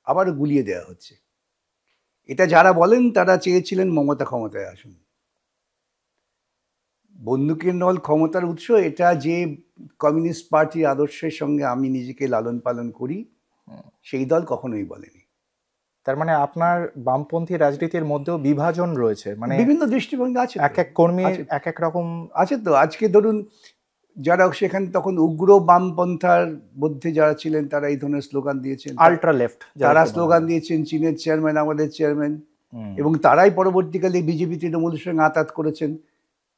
Speaker 2: আবার গুলিয়ে দেওয়া হচ্ছে। এটা যারা বলেন তারা চেয়েছিলেন মমতা ক্ষমতায় আসুন। বন্দুকের নল ক্ষমতার উৎস, এটা যে কমিউনিস্ট পার্টির আদর্শের সঙ্গে আমি নিজেকে লালন পালন করি সেই দল কখনোই বলেনি।
Speaker 1: তার মানে আপনার বামপন্থী রাজনীতির মধ্যেও বিভাজন রয়েছে, মানে
Speaker 2: বিভিন্ন দৃষ্টিভঙ্গি আছে,
Speaker 1: এক এক কর্মীর এক এক রকম
Speaker 2: আছে। তো আজকে ধরুন যারা সেখানে তখন উগ্র বামপন্থার মধ্যে যারা ছিলেন তারা এই ধরনের স্লোগান দিয়েছেন,
Speaker 1: আল্ট্রা লেফট
Speaker 2: তারা স্লোগান দিয়েছেন চীনের চেয়ারম্যান আমাদের চেয়ারম্যান, এবং তারাই পরবর্তীকালে বিজেপি তৃণমূলের সঙ্গে আঁতাত করেছেন,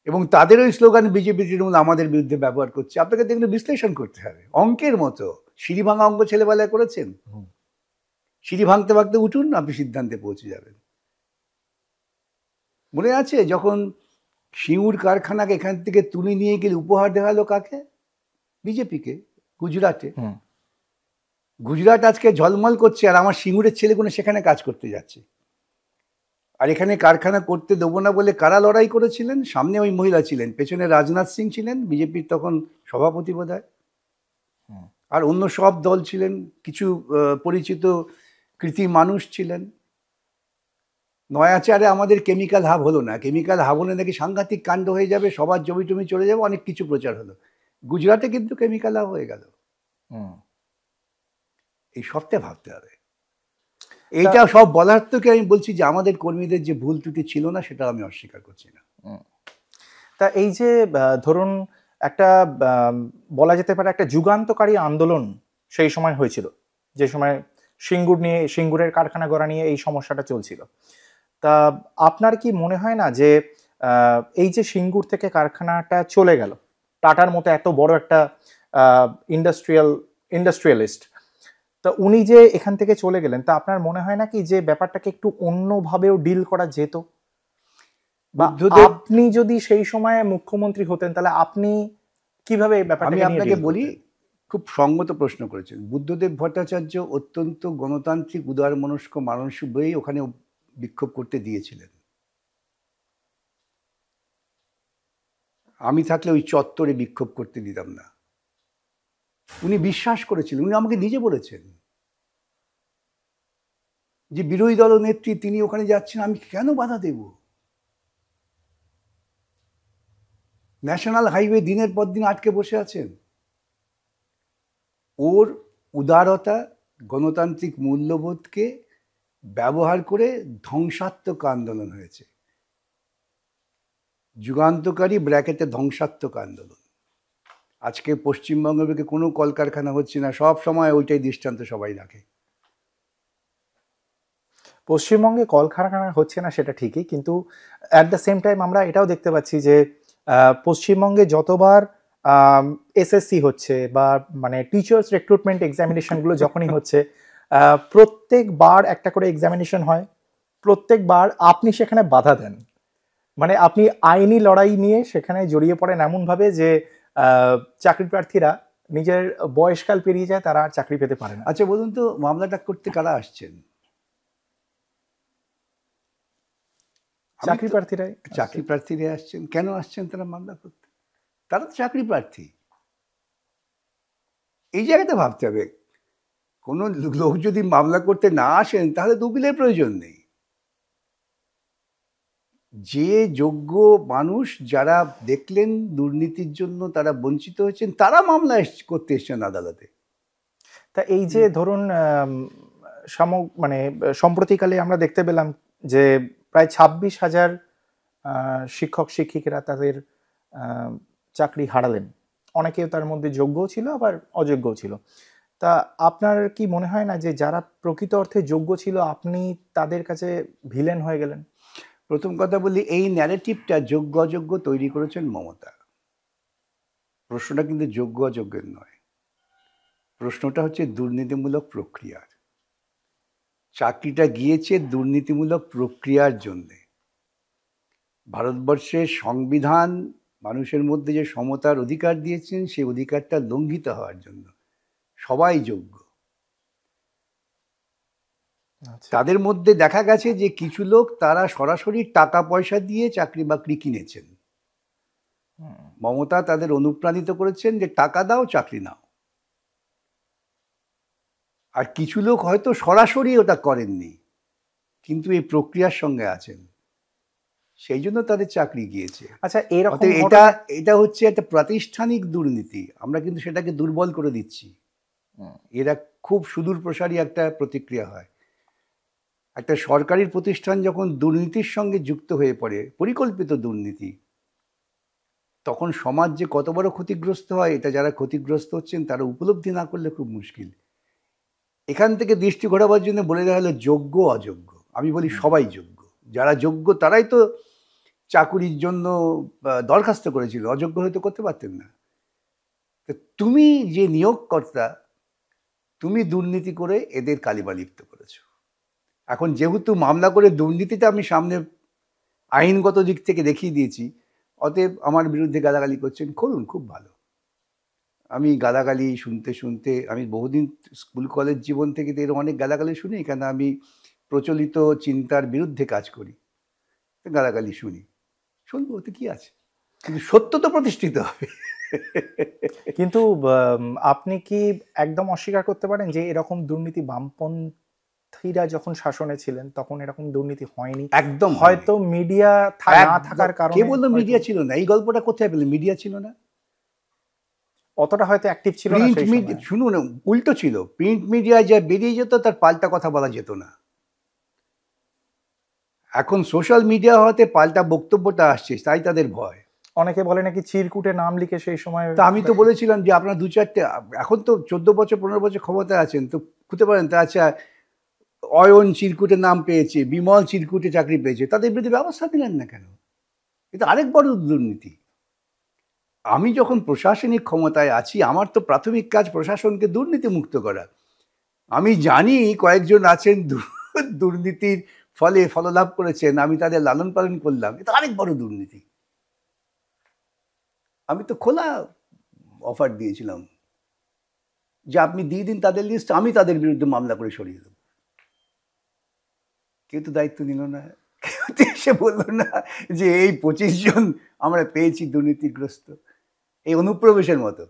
Speaker 2: এবং তাদের ওই স্লোগান বিজেপি তৃণমূল আমাদের বিরুদ্ধে ব্যবহার করছে। আপনাকে দেখলে বিশ্লেষণ করতে হবে, অঙ্কের মতো সিঁড়ি ভাঙা অঙ্ক ছেলেবেলায় করেছেন। সিঁড়ি ভাঙতে ভাঙতে উঠুন, আপনি সিদ্ধান্তে পৌঁছে যাবেন। মনে আছে যখন সিঙ্গুর কারখানাকে এখান থেকে তুলে নিয়ে গেলে উপহার দেওয়া হলো কাকে? বিজেপিকে, গুজরাটে। গুজরাট আজকে ঝলমল করছে, আর আমার সিঙ্গুরের ছেলেগুলো সেখানে কাজ করতে যাচ্ছে। আর এখানে কারখানা করতে দেবো না বলে কারা লড়াই করেছিলেন? সামনে ওই মহিলা ছিলেন, পেছনে রাজনাথ সিং ছিলেন, বিজেপির তখন সভাপতি বোধহয়, আর অন্য সব দল ছিলেন, কিছু পরিচিত কৃতি মানুষ ছিলেন। নয়াচারে আমাদের কেমিক্যাল হাব হলো না, কেমিক্যাল হাব হলে নাকি সাংঘাতিক কাণ্ড হয়ে যাবে, সবার জমি টমি চলে যাবে, অনেক কিছু প্রচার হলো। গুজরাটে কিন্তু কেমিক্যাল হাব হয়ে গেল। এই সবটা ভাবতে হবে। এইটা সব বলার থেকে আমি বলছি যে আমাদের কর্মীদের যে ভুল ত্রুটি ছিল না সেটা আমি অস্বীকার করছি না।
Speaker 1: তা এই যে ধরুন একটা বলা যেতে পারে একটা যুগান্তকারী আন্দোলন সেই সময় হয়েছিল, যে সময় সিঙ্গুরের কারখানা গড়া নিয়ে এই সমস্যাটা চলছিল। তা আপনার কি মনে হয় না যে এই যে সিঙ্গুর থেকে কারখানাটা চলে গেল, টাটার মতো এত বড় একটা ইন্ডাস্ট্রিয়ালিস্ট, তা উনি যে এখান থেকে চলে গেলেন, তা আপনার মনে হয় না কি যে ব্যাপারটাকে একটু অন্যভাবেও ডিল করা যেত? বা আপনি যদি সেই সময় মুখ্যমন্ত্রী হতেন তাহলে আপনি কিভাবে এই ব্যাপারটা?
Speaker 2: আমি আপনাকে বলি, খুব সঙ্গত প্রশ্ন করেছেন। বুদ্ধদেব ভট্টাচার্য অত্যন্ত গণতান্ত্রিক উদারমনস্ক মানুষ বলেই ওখানে বিক্ষোভ করতে দিয়েছিলেন। আমি থাকলে ওই চত্বরে বিক্ষোভ করতে দিতাম না। উনি বিশ্বাস করেছিলেন, উনি আমাকে নিজে বলেছেন যে বিরোধী দল নেত্রী তিনি ওখানে যাচ্ছেন, আমি কেন বাধা দেব? ন্যাশনাল হাইওয়ে দিনের পর দিন আটকে বসে আছেন। ওর উদারতা, গণতান্ত্রিক মূল্যবোধকে ব্যবহার করে ধ্বংসাত্মক আন্দোলন হয়েছে। যুগান্তকারী ব্র্যাকেটে ধ্বংসাত্মক আন্দোলন। আজকে পশ্চিমবঙ্গে কোনো কলকারখানা হচ্ছে না, সব সময় ওইটাই দৃষ্টান্ত সবাই রাখে।
Speaker 1: পশ্চিমবঙ্গে কলকারখানা হচ্ছে না সেটা ঠিকই, কিন্তু অ্যাট দ্য সেম টাইম আমরা এটাও দেখতে পাচ্ছি যে পশ্চিমবঙ্গে যতবার এসএসসি হচ্ছে বা মানে টিচার্স রিক্রুটমেন্ট এক্সামিনেশনগুলো যখনই হচ্ছে, প্রত্যেকবার একটা করে এক্সামিনেশন হয়, প্রত্যেকবার আপনি সেখানে বাধা দেন। মানে আপনি আইনি লড়াই নিয়ে সেখানে জড়িয়ে পড়েন এমনভাবে যে চাকরি প্রার্থীরা নিজের বয়সকাল পেরিয়ে যায়, তারা আর চাকরি পেতে পারে না।
Speaker 2: আচ্ছা বলুন তো, মামলাটা করতে কারা আসছেন?
Speaker 1: চাকরি প্রার্থীরাই।
Speaker 2: চাকরি প্রার্থীরা আসছেন। কেন আসছেন তারা মামলা করতে? তারা তো চাকরি প্রার্থী। এই জায়গাটা ভাবতে হবে। কোনো লোক যদি মামলা করতে না আসেন তাহলে তো উকিলের প্রয়োজন নেই। যে যোগ্য মানুষ যারা দেখলেন দুর্নীতির জন্য তারা বঞ্চিত হয়েছেন, তারা মামলা করতে এসছেন আদালতে।
Speaker 1: তা এই যে ধরুন মানে সম্প্রতিকালে আমরা দেখতে পেলাম যে প্রায় 26,000 শিক্ষক শিক্ষিকারা তাদের চাকরি হারালেন। অনেকেও তার মধ্যে যোগ্যও ছিল, আবার অযোগ্যও ছিল। তা আপনার কি মনে হয় না যে যারা প্রকৃত অর্থে যোগ্য ছিল আপনি তাদের কাছে ভিলেন হয়ে গেলেন?
Speaker 2: প্রথম কথা বলি, এই ন্যারেটিভটা যোগ্য অযোগ্য তৈরি করেছেন মমতা। প্রশ্নটা কিন্তু যোগ্য অযোগ্যের নয়, প্রশ্নটা হচ্ছে দুর্নীতিমূলক প্রক্রিয়ার। চাকরিটা গিয়েছে দুর্নীতিমূলক প্রক্রিয়ার জন্যে। ভারতবর্ষের সংবিধান মানুষের মধ্যে যে সমতার অধিকার দিয়েছেন, সেই অধিকারটা লঙ্ঘিত হওয়ার জন্য। সবাই যোগ্য। তাদের মধ্যে দেখা গেছে যে কিছু লোক তারা সরাসরি টাকা পয়সা দিয়ে চাকরি বাকরি কিনেছেন। মমতা তাদের অনুপ্রাণিত করেছেন যে টাকা দাও, চাকরি নাও। আর কিছু লোক হয়তো সরাসরি ওটা করেননি, কিন্তু এই প্রক্রিয়ার সঙ্গে আছেন, সেই জন্য তাদের চাকরি গিয়েছে।
Speaker 1: আচ্ছা, এরকম
Speaker 2: এটা হচ্ছে একটা প্রাতিষ্ঠানিক দুর্নীতি। আমরা কিন্তু সেটাকে দুর্বল করে দিচ্ছি। এরা খুব সুদূর প্রসারী একটা প্রতিক্রিয়া হয়। একটা সরকারি প্রতিষ্ঠান যখন দুর্নীতির সঙ্গে যুক্ত হয়ে পড়ে, পরিকল্পিত দুর্নীতি, তখন সমাজ যে কত বড় ক্ষতিগ্রস্ত হয়, এটা যারা ক্ষতিগ্রস্ত হচ্ছেন তারা উপলব্ধি না করলে খুব মুশকিল। এখান থেকে দৃষ্টি ঘোরাবার জন্য বলে দেওয়া হলো যোগ্য অযোগ্য। আমি বলি সবাই যোগ্য। যারা যোগ্য তারাই তো চাকুরির জন্য দরখাস্ত করেছিল, অযোগ্য হয়তো করতে পারতেন না। তুমি যে নিয়োগকর্তা, তুমি দুর্নীতি করে এদের কালিমা লিপ্ত করেছো। এখন যেহেতু মামলা করে দুর্নীতিটা আমি সামনে আইনগত দিক থেকে দেখিয়ে দিয়েছি, অতএব আমার বিরুদ্ধে গালাগালি করছেন, করুন, খুব ভালো। আমি গালাগালি শুনতে শুনতে আমি বহুদিন স্কুল কলেজ জীবন থেকে এর অনেক গালাগালি শুনি, কেন আমি প্রচলিত চিন্তার বিরুদ্ধে কাজ করি, গালাগালি শুনি, শুনবো, ওতে কি আছে, কিন্তু সত্য তো প্রতিষ্ঠিত হবে।
Speaker 1: কিন্তু আপনি কি একদম অস্বীকার করতে পারেন যে এরকম দুর্নীতি বামপন্থী বামপন্থীরা যখন শাসনে ছিলেন তখন এরকম দুর্নীতি হয়নি,
Speaker 2: একদম
Speaker 1: হয়তো মিডিয়া না থাকার কারণে।
Speaker 2: কে বললো মিডিয়া ছিল না? এই গল্পটা কোথায় পেলে? মিডিয়া ছিল না,
Speaker 1: অতটা হয়তো অ্যাক্টিভ ছিল না
Speaker 2: প্রিন্ট
Speaker 1: সেই
Speaker 2: মিডিয়া।
Speaker 1: সময়।
Speaker 2: শুনুন, উল্টো ছিল। প্রিন্ট মিডিয়া যা বেরিয়ে যেত তার পাল্টা কথা বলা যেত না। এখন সোশ্যাল মিডিয়া হতে পাল্টা বক্তব্যটা আসছে, তাই তাদের ভয়।
Speaker 1: অনেকে বলে নাকি চিরকুটে নাম লিখে সেই সময়।
Speaker 2: তা আমি তো বলেছিলাম যে আপনারা দু চারটে, এখন তো 14 বছর 15 বছর ক্ষমতায় আছেন, তো খুঁজতে পারেন। তা আচ্ছা, অয়ন চিরকুটে নাম পেয়েছে, বিমল চিরকুটে চাকরি পেয়েছে, তাদের বিরুদ্ধে ব্যবস্থা নিলেন না কেন? এটা আরেক বড় দুর্নীতি। আমি যখন প্রশাসনিক ক্ষমতায় আছি, আমার তো প্রাথমিক কাজ প্রশাসনকে দুর্নীতি মুক্ত করা। আমি জানি কয়েকজন আছেন দুর্নীতির ফলে ফললাভ করেছেন, আমি তাদের লালন পালন করলাম, এটা আরেক বড় দুর্নীতি। আমি তো খোলা অফার দিয়েছিলাম যে আপনি দিয়ে দিন তাদের লিস্ট, আমি তাদের বিরুদ্ধে মামলা করে সরিয়ে দেব। কেউ তো দায়িত্ব নিল না, কেউ তো এসে বললো না যে এই 25 জন আমরা পেয়েছি দুর্নীতিগ্রস্ত। এই অনুপ্রবেশের মতো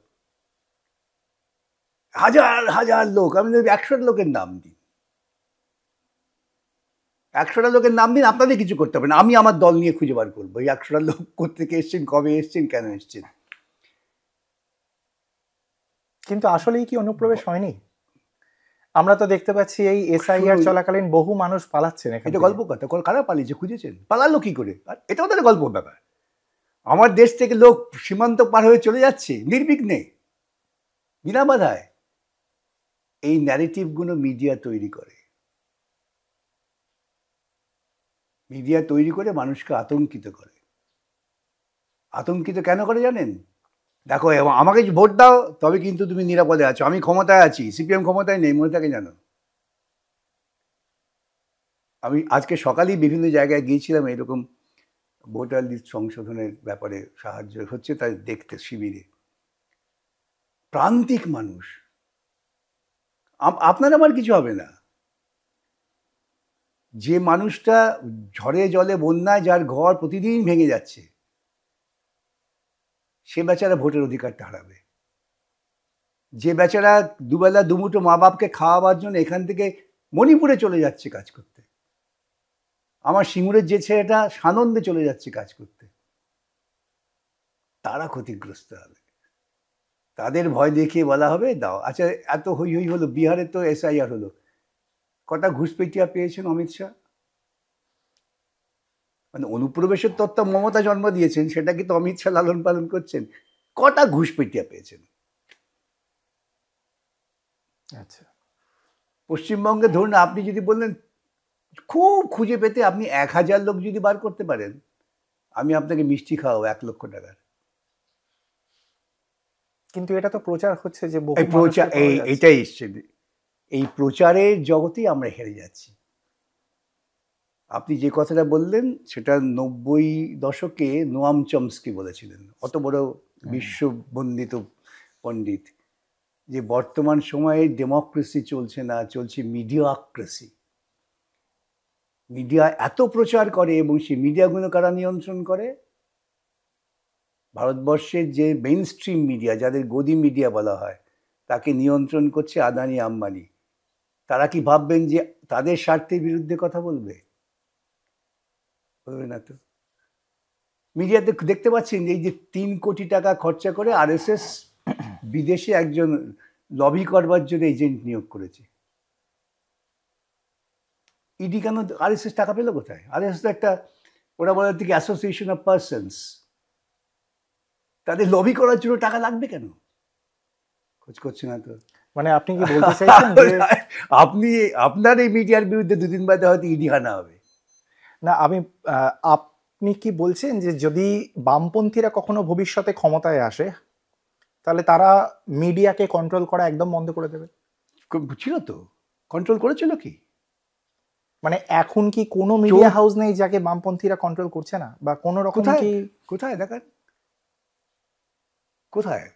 Speaker 2: হাজার হাজার লোক, আমি 100টা লোকের নাম দিই, 100টা লোকের নাম দিন, আপনাদের কিছু করতে হবে না, আমি আমার দল নিয়ে খুঁজে বার করবো এই 100টা লোক কোত্থেকে এসছেন, কবে এসছেন, কেন এসছেন।
Speaker 1: কিন্তু আসলেই কি অনুপ্রবেশ হয়নি? আমরা তো দেখতে পাচ্ছি এই এসআইআর চলাকালীন বহু মানুষ পালাচ্ছেন এখান
Speaker 2: এটা
Speaker 1: থেকে।
Speaker 2: গল্প কথা, কারা পালিয়েছে খুঁজেছেন? পালালো কি করে? আর এটাও তাহলে গল্প ব্যাপার। আমার দেশ থেকে লোক সীমান্ত পার হয়ে চলে যাচ্ছে নির্বিঘ্নে, বিনা বাধায়। এই ন্যারেটিভগুলো মিডিয়া তৈরি করে, মিডিয়া তৈরি করে মানুষকে আতঙ্কিত করে। আতঙ্কিত কেন করে জানেন? দেখো, আমাকে ভোট দাও তবে কিন্তু তুমি নিরাপদে আছো, আমি ক্ষমতায় আছি, সিপিএম ক্ষমতায় নেই, মনে থাকে জানো? আমি আজকে সকালেই বিভিন্ন জায়গায় গিয়েছিলাম এরকম ভোটার লিস্ট সংশোধনের ব্যাপারে সাহায্য হচ্ছে তাই দেখতে, শিবিরে প্রান্তিক মানুষ। আপনার আমার কিছু হবে না। যে মানুষটা ঝড়ে জলে বন্যায় যার ঘর প্রতিদিন ভেঙে যাচ্ছে, সে বেচারা ভোটের অধিকারটা হারাবে। যে বেচারা দুবেলা দুমুঠো মা বাপকে খাওয়াবার জন্য এখান থেকে মণিপুরে চলে যাচ্ছে কাজ করতে, আমার সিঙ্গুরের যে ছেলেটা সানন্দে চলে যাচ্ছে কাজ করতে, তারা ক্ষতিগ্রস্ত হবে। তাদের ভয় দেখিয়ে বলা হবে দাও। আচ্ছা, এত হই হই হলো, বিহারে তো এসআইআর হলো, কটা ঘুষপেটিয়া পেয়েছেন অমিত শাহ? মানে অনুপ্রবেশের তত্ত্ব মমতা জন্ম দিয়েছেন, সেটা কিন্তু অমিত শাহ লালন পালন করছেন। কটা ঘুষপেটিয়া পেয়েছেন?
Speaker 1: আচ্ছা,
Speaker 2: পশ্চিমবঙ্গে ধরুন, আপনি যদি বললেন খুব খুঁজে পেতে আপনি 1000 লোক যদি বার করতে পারেন, আমি আপনাকে মিষ্টি খাওয়াবো 1 লক্ষ টাকার।
Speaker 1: কিন্তু এটা তো প্রচার হচ্ছে যে বহু
Speaker 2: এই প্রচার,
Speaker 1: মানুষকে পাওয়া যাচ্ছে।
Speaker 2: এইটাই এসছে, এই প্রচারের জগতেই আমরা হেরে যাচ্ছি। আপনি যে কথাটা বললেন সেটা 90 দশকে নোয়াম চমস্কি বলেছিলেন, অত বড় বিশ্ববন্দিত পণ্ডিত, যে বর্তমান সময়ে ডেমোক্রেসি চলছে না, চলছে মিডিয়াক্রেসি। মিডিয়া এত প্রচার করে, এবং সেই মিডিয়াগুলো কারা নিয়ন্ত্রণ করে? ভারতবর্ষের যে মেইন স্ট্রিম মিডিয়া, যাদের গদি মিডিয়া বলা হয়, তাকে নিয়ন্ত্রণ করছে আদানি আম্বানি। তারা কি ভাববেন যে তাদের স্বার্থের বিরুদ্ধে কথা বলবে? বলবে না তো। মিডিয়াতে দেখতে পাচ্ছেন যে এই যে 3 কোটি টাকা খরচা করে আরএসএস বিদেশে একজন লবি করবার জন্য এজেন্ট নিয়োগ করেছে। ইডি কেন আরএসএস টাকা পেল কোথায়? আরএসএস তো একটা, ওরা বলে থেকে অ্যাসোসিয়েশন অফ পার্সনস, তাদের লবি করার জন্য টাকা লাগবে কেন? খোঁজ করছে না তো।
Speaker 1: মানে আপনি কি বলতে চাইছেন যে
Speaker 2: আপনি আপনার এই মিডিয়ার বিরুদ্ধে 2 দিন বাদে হয়তো ইডি হানা হবে।
Speaker 1: না, আপনি কি বলছেন যে যদি বামপন্থীরা কখনো ভবিষ্যতে ক্ষমতায় আসে তাহলে তারা মিডিয়াকে কন্ট্রোল করা একদম বন্ধ করে দেবে?
Speaker 2: ছিল তো, কন্ট্রোল করেছিল কি?
Speaker 1: মানে এখন কি কোনো মিডিয়া হাউস নেই যাকে বামপন্থীরা কন্ট্রোল করছে না, বা কোনো রকম
Speaker 2: কোথায়
Speaker 1: কি?
Speaker 2: কোথায় দেখান, কোথায়?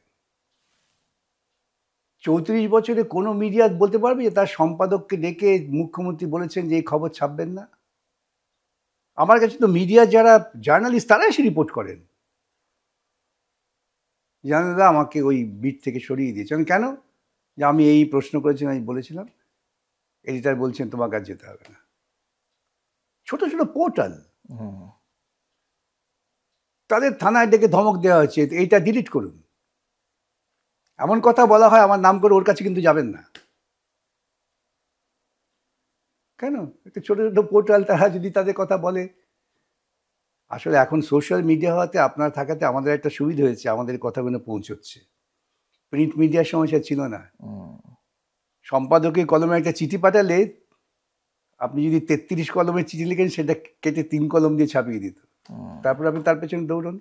Speaker 2: 34 বছরে কোনো মিডিয়া বলতে পারবে যে তার সম্পাদককে ডেকে মুখ্যমন্ত্রী বলেছেন যে এই খবর ছাপবেন না? আমার কাছে তো মিডিয়া যারা জার্নালিস্ট তারা এসে রিপোর্ট করেন, জানেন দাদা আমাকে ওই বিট থেকে সরিয়ে দিয়েছে। আমি কেন? যে আমি এই প্রশ্ন করেছিলাম, আমি বলেছিলাম। এডিটর বলছেন তোমাকে আর যেতে হবে না। ছোট ছোট পোর্টাল, তাদের থানায় ডেকে ধমক দেওয়া হচ্ছে এইটা ডিলিট করুন। এমন কথা বলা হয় আমার নাম করে, ওর কাছে কিন্তু যাবেন না। কেন? একটা ছোট ছোট পোর্টাল, তারা যদি তাদের কথা বলে। আসলে এখন সোশ্যাল মিডিয়া হওয়াতে, আপনার থাকাতে আমাদের একটা সুবিধা হয়েছে, আমাদের কথাগুলো পৌঁছচ্ছে। প্রিন্ট মিডিয়ার সমস্যা ছিল না। সম্পাদকের কলমে একটা চিঠি পাঠালে আপনি যদি 33 কলমের চিঠি লিখেন, সেটা কেটে 3 কলম দিয়ে ছাপিয়ে দিত। তারপর আপনি তার পেছনে দৌড়ন।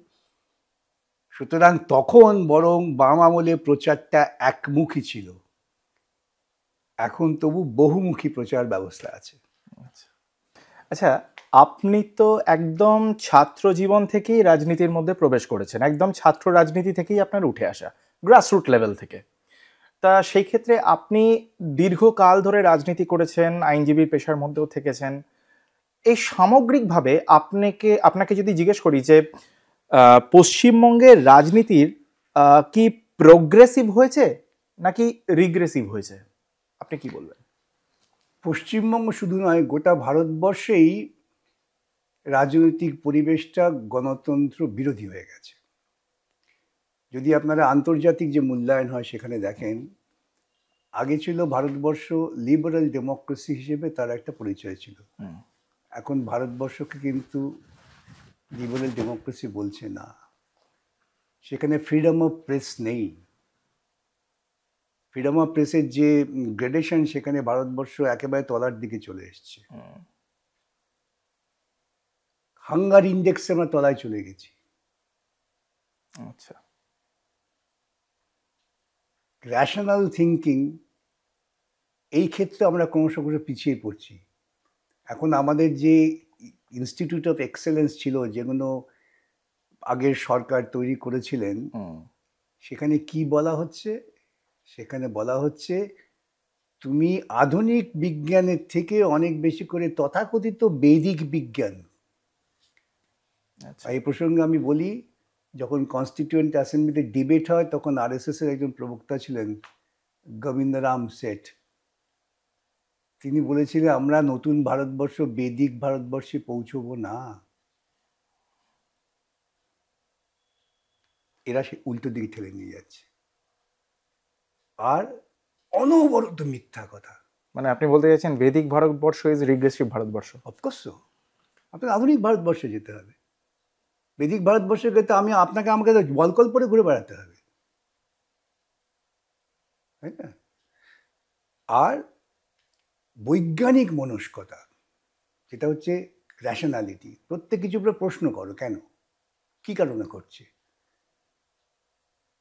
Speaker 2: সুতরাং তখন বরং বাম আমলে প্রচারটা একমুখী ছিল, এখন তবু বহুমুখী প্রচার ব্যবস্থা আছে।
Speaker 1: আচ্ছা, আপনি তো একদম ছাত্র জীবন থেকেই রাজনীতির মধ্যে প্রবেশ করেছেন, একদম ছাত্র রাজনীতি থেকেই আপনার উঠে আসা, গ্রাসরুট লেভেল থেকে। তা সেই ক্ষেত্রে আপনি দীর্ঘকাল ধরে রাজনীতি করেছেন, আইনজীবীর পেশার মধ্যেও থেকেছেন। এই সামগ্রিকভাবে আপনাকে যদি জিজ্ঞেস করি যে পশ্চিমবঙ্গের রাজনীতির কি প্রোগ্রেসিভ হয়েছে নাকি রিগ্রেসিভ হয়েছে, আপনি কি বলবেন?
Speaker 2: পশ্চিমবঙ্গ শুধু নয়, গোটা ভারতবর্ষেই রাজনৈতিক পরিবেশটা গণতন্ত্র বিরোধী হয়ে গেছে। যদি আপনারা আন্তর্জাতিক যে মূল্যায়ন হয় সেখানে দেখেন, আগে ছিল ভারতবর্ষ লিবারেল ডেমোক্রেসি হিসেবে তার একটা পরিচয় ছিল। এখন ভারতবর্ষকে কিন্তু লিবারেল ডেমোক্রেসি বলছে না। সেখানে ফ্রিডম অফ প্রেস নেই। ফ্রিডম অফ প্রেসের যে গ্রেডেশন, সেখানে ভারতবর্ষ একেবারে তলার দিকে চলে এসছে। হাঙ্গার ইন্ডেক্সে আমরা তলায় চলে গেছি।
Speaker 1: আচ্ছা,
Speaker 2: র্যাশনাল থিঙ্কিং, এই ক্ষেত্রে আমরা ক্রমশ পিছিয়ে পড়ছি। এখন আমাদের যে ইনস্টিটিউট অফ এক্সেলেন্স ছিল, যেগুলো আগের সরকার তৈরি করেছিলেন, সেখানে কি বলা হচ্ছে? সেখানে বলা হচ্ছে তুমি আধুনিক বিজ্ঞানের থেকে অনেক বেশি করে তথাকথিত বৈদিক বিজ্ঞান। এই প্রসঙ্গে আমি বলি, যখন কনস্টিটিউয়েন্ট অ্যাসেম্বলিতে ডিবেট হয়, তখন আরএসএস এর একজন প্রবক্তা ছিলেন গোবিন্দরাম সেঠ। তিনি বলেছিলেন আমরা নতুন ভারতবর্ষ, বৈদিক ভারতবর্ষে পৌঁছবো না। এরা সে উল্টো দিকে ঠেলে নিয়ে যাচ্ছে, আর অনবরত মিথ্যা কথা।
Speaker 1: মানে আপনি বলতে চাইছেন বৈদিক Bharatvarsha is regressive Bharatvarsha?
Speaker 2: Of course. আপনার আধুনিক ভারতবর্ষে যেতে হবে। বৈদিক ভারতবর্ষে গেতে আমাকে বলকল পরে ঘুরে বেড়াতে হবে, তাই না? আর বৈজ্ঞানিক মনস্কতা, যেটা হচ্ছে র্যাশনালিটি, প্রত্যেক কিছুর উপরে প্রশ্ন করো, কেন, কি কারণে করছে,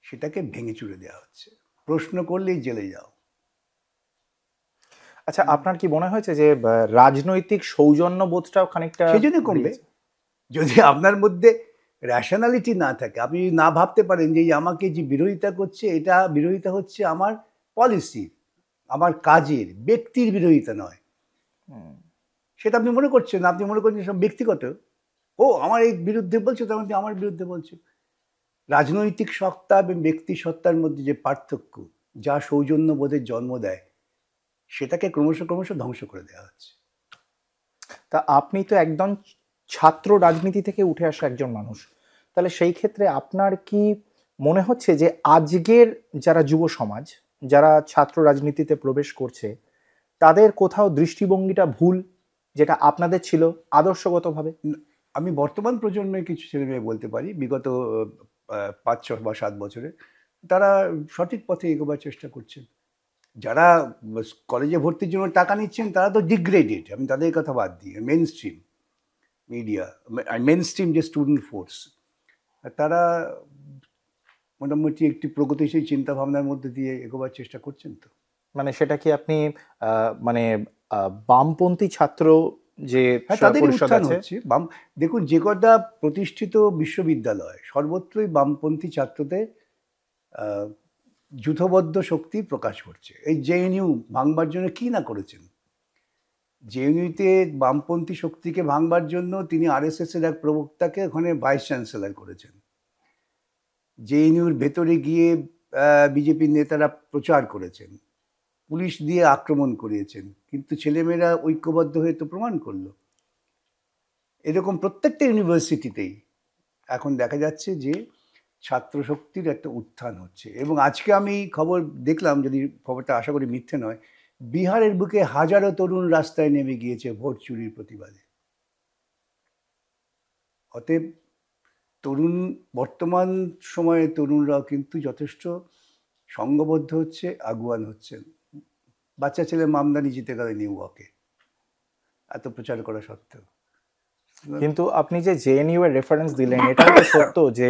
Speaker 2: সেটাকে ভেঙে চুরে দেওয়া হচ্ছে। প্রশ্ন করলেই জেলে যাও।
Speaker 1: আচ্ছা, আপনার কি মনে হয়েছে যে রাজনৈতিক সৌজন্য বোধটাও খানিকটা
Speaker 2: সেই জন্য কমবে? যদি আপনার মধ্যে র্যাশনালিটি না থাকে, আপনি না ভাবতে পারেন যে আমাকে যে বিরোধিতা করছে, এটা বিরোধিতা হচ্ছে আমার পলিসির, আমার কাজের, ব্যক্তির বিরোধিতা নয়, সেটা আপনি মনে করছেন, আপনি মনে করছেন সব ব্যক্তিগত। ও আমার এই বিরুদ্ধে বলছো, তার মধ্যে আমার বিরুদ্ধে বলছো। রাজনৈতিক সত্তা এবং ব্যক্তি সত্তার মধ্যে যে পার্থক্য, যা সৌজন্যবোধের জন্ম দেয়, সেটাকে ক্রমশ ধ্বংস করে দেওয়া হচ্ছে।
Speaker 1: তা আপনি তো একদম ছাত্র রাজনীতি থেকে উঠে আসা একজন মানুষ, তাহলে সেই ক্ষেত্রে আপনার কি মনে হচ্ছে যে আজকের যারা যুব সমাজ, যারা ছাত্র রাজনীতিতে প্রবেশ করছে, তাদের কোথাও দৃষ্টিভঙ্গিটা ভুল, যেটা আপনাদের ছিল আদর্শগতভাবে?
Speaker 2: আমি বর্তমান প্রজন্মের কিছু ছেলে মেয়ে বলতে পারি, বিগত 5-6 বা 7 বছরে তারা সঠিক পথে এগোবার চেষ্টা করছেন। যারা কলেজে ভর্তির জন্য টাকা নিচ্ছেন, তারা তো ডিগ্রেডেড, আমি তাদের কথা বাদ দিই। Mainstream media, mainstream যে স্টুডেন্ট ফোর্স, তারা মোটামুটি একটি প্রগতিশীল চিন্তা ভাবনার মধ্যে দিয়ে এগোবার চেষ্টা করছেন। তো
Speaker 1: মানে সেটা কি আপনি মানে বামপন্থী ছাত্র যে
Speaker 2: তাদের
Speaker 1: পরিষদ
Speaker 2: উত্থান
Speaker 1: আছে,
Speaker 2: হচ্ছে। দেখুন, যে কটা প্রতিষ্ঠিত বিশ্ববিদ্যালয়, সর্বত্রই বামপন্থী ছাত্রদের যূথবদ্ধ শক্তি প্রকাশ করছে। এই জেএনইউ ভাঙবার জন্য কি না করেছেন। জেএনইউতে বামপন্থী শক্তিকে ভাঙবার জন্য তিনি আরএসএস এর এক প্রবক্তাকে ওখানে ভাইস চ্যান্সেলর করেছেন। জেএনইউর ভেতরে গিয়ে বিজেপির নেতারা প্রচার করেছেন। পুলিশ দিয়ে আক্রমণ করিয়েছেন, কিন্তু ছেলেমেয়েরা ঐক্যবদ্ধ হয়ে তো প্রমাণ করলো। এরকম প্রত্যেকটা ইউনিভার্সিটিতেই এখন দেখা যাচ্ছে যে ছাত্র শক্তির একটা উত্থান হচ্ছে। এবং আজকে আমি খবর দেখলাম, যদি খবরটা আশা করি মিথ্যে নয়, বিহারের বুকে হাজারো তরুণ রাস্তায় নেমে গিয়েছে ভোট চুরির প্রতিবাদে। অতএব তরুণ, বর্তমান সময়ে তরুণরাও কিন্তু যথেষ্ট সংঘবদ্ধ হচ্ছে, আগুয়ান হচ্ছেন। বাচ্চা ছেলে মামদানি জিতে গেল নিউ ওয়াকে, এত প্রচার করা সত্ত্বেও।
Speaker 1: কিন্তু আপনি যে জেএনইউ এর রেফারেন্স দিলেন, এটাও তো সত্য যে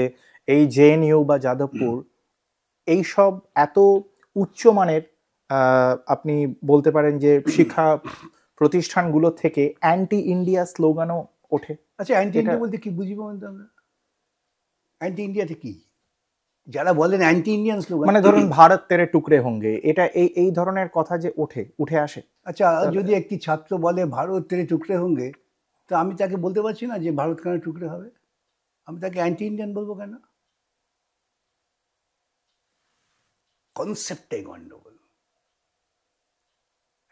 Speaker 1: এই জেএনইউ বা যাদবপুর এই সব এত উচ্চমানের আপনি বলতে পারেন যে শিক্ষা প্রতিষ্ঠানগুলো থেকে অ্যান্টি ইন্ডিয়া স্লোগানও ওঠে।
Speaker 2: আচ্ছা, অ্যান্টি ইন্ডিয়া বলতে কি বুঝি বলতে আমরা? অ্যান্টি ইন্ডিয়াতে কি? যারা বলেন অ্যান্টি ইন্ডিয়ান স্লোগান,
Speaker 1: মানে ধরুন ভারত তেরে টুকরে হোঙ্গে, এটা এই ধরনের কথা যে উঠে আসে।
Speaker 2: আচ্ছা, যদি একটি ছাত্র বলে ভারত তেরে টুকরে হোঙ্গে, তো আমি তাকে বলতে পারছি না যে ভারত কেন টুকরে হবে? আমি তাকে অ্যান্টি ইন্ডিয়ান বলবো কেন? কনসেপ্টে গন্ডগোল।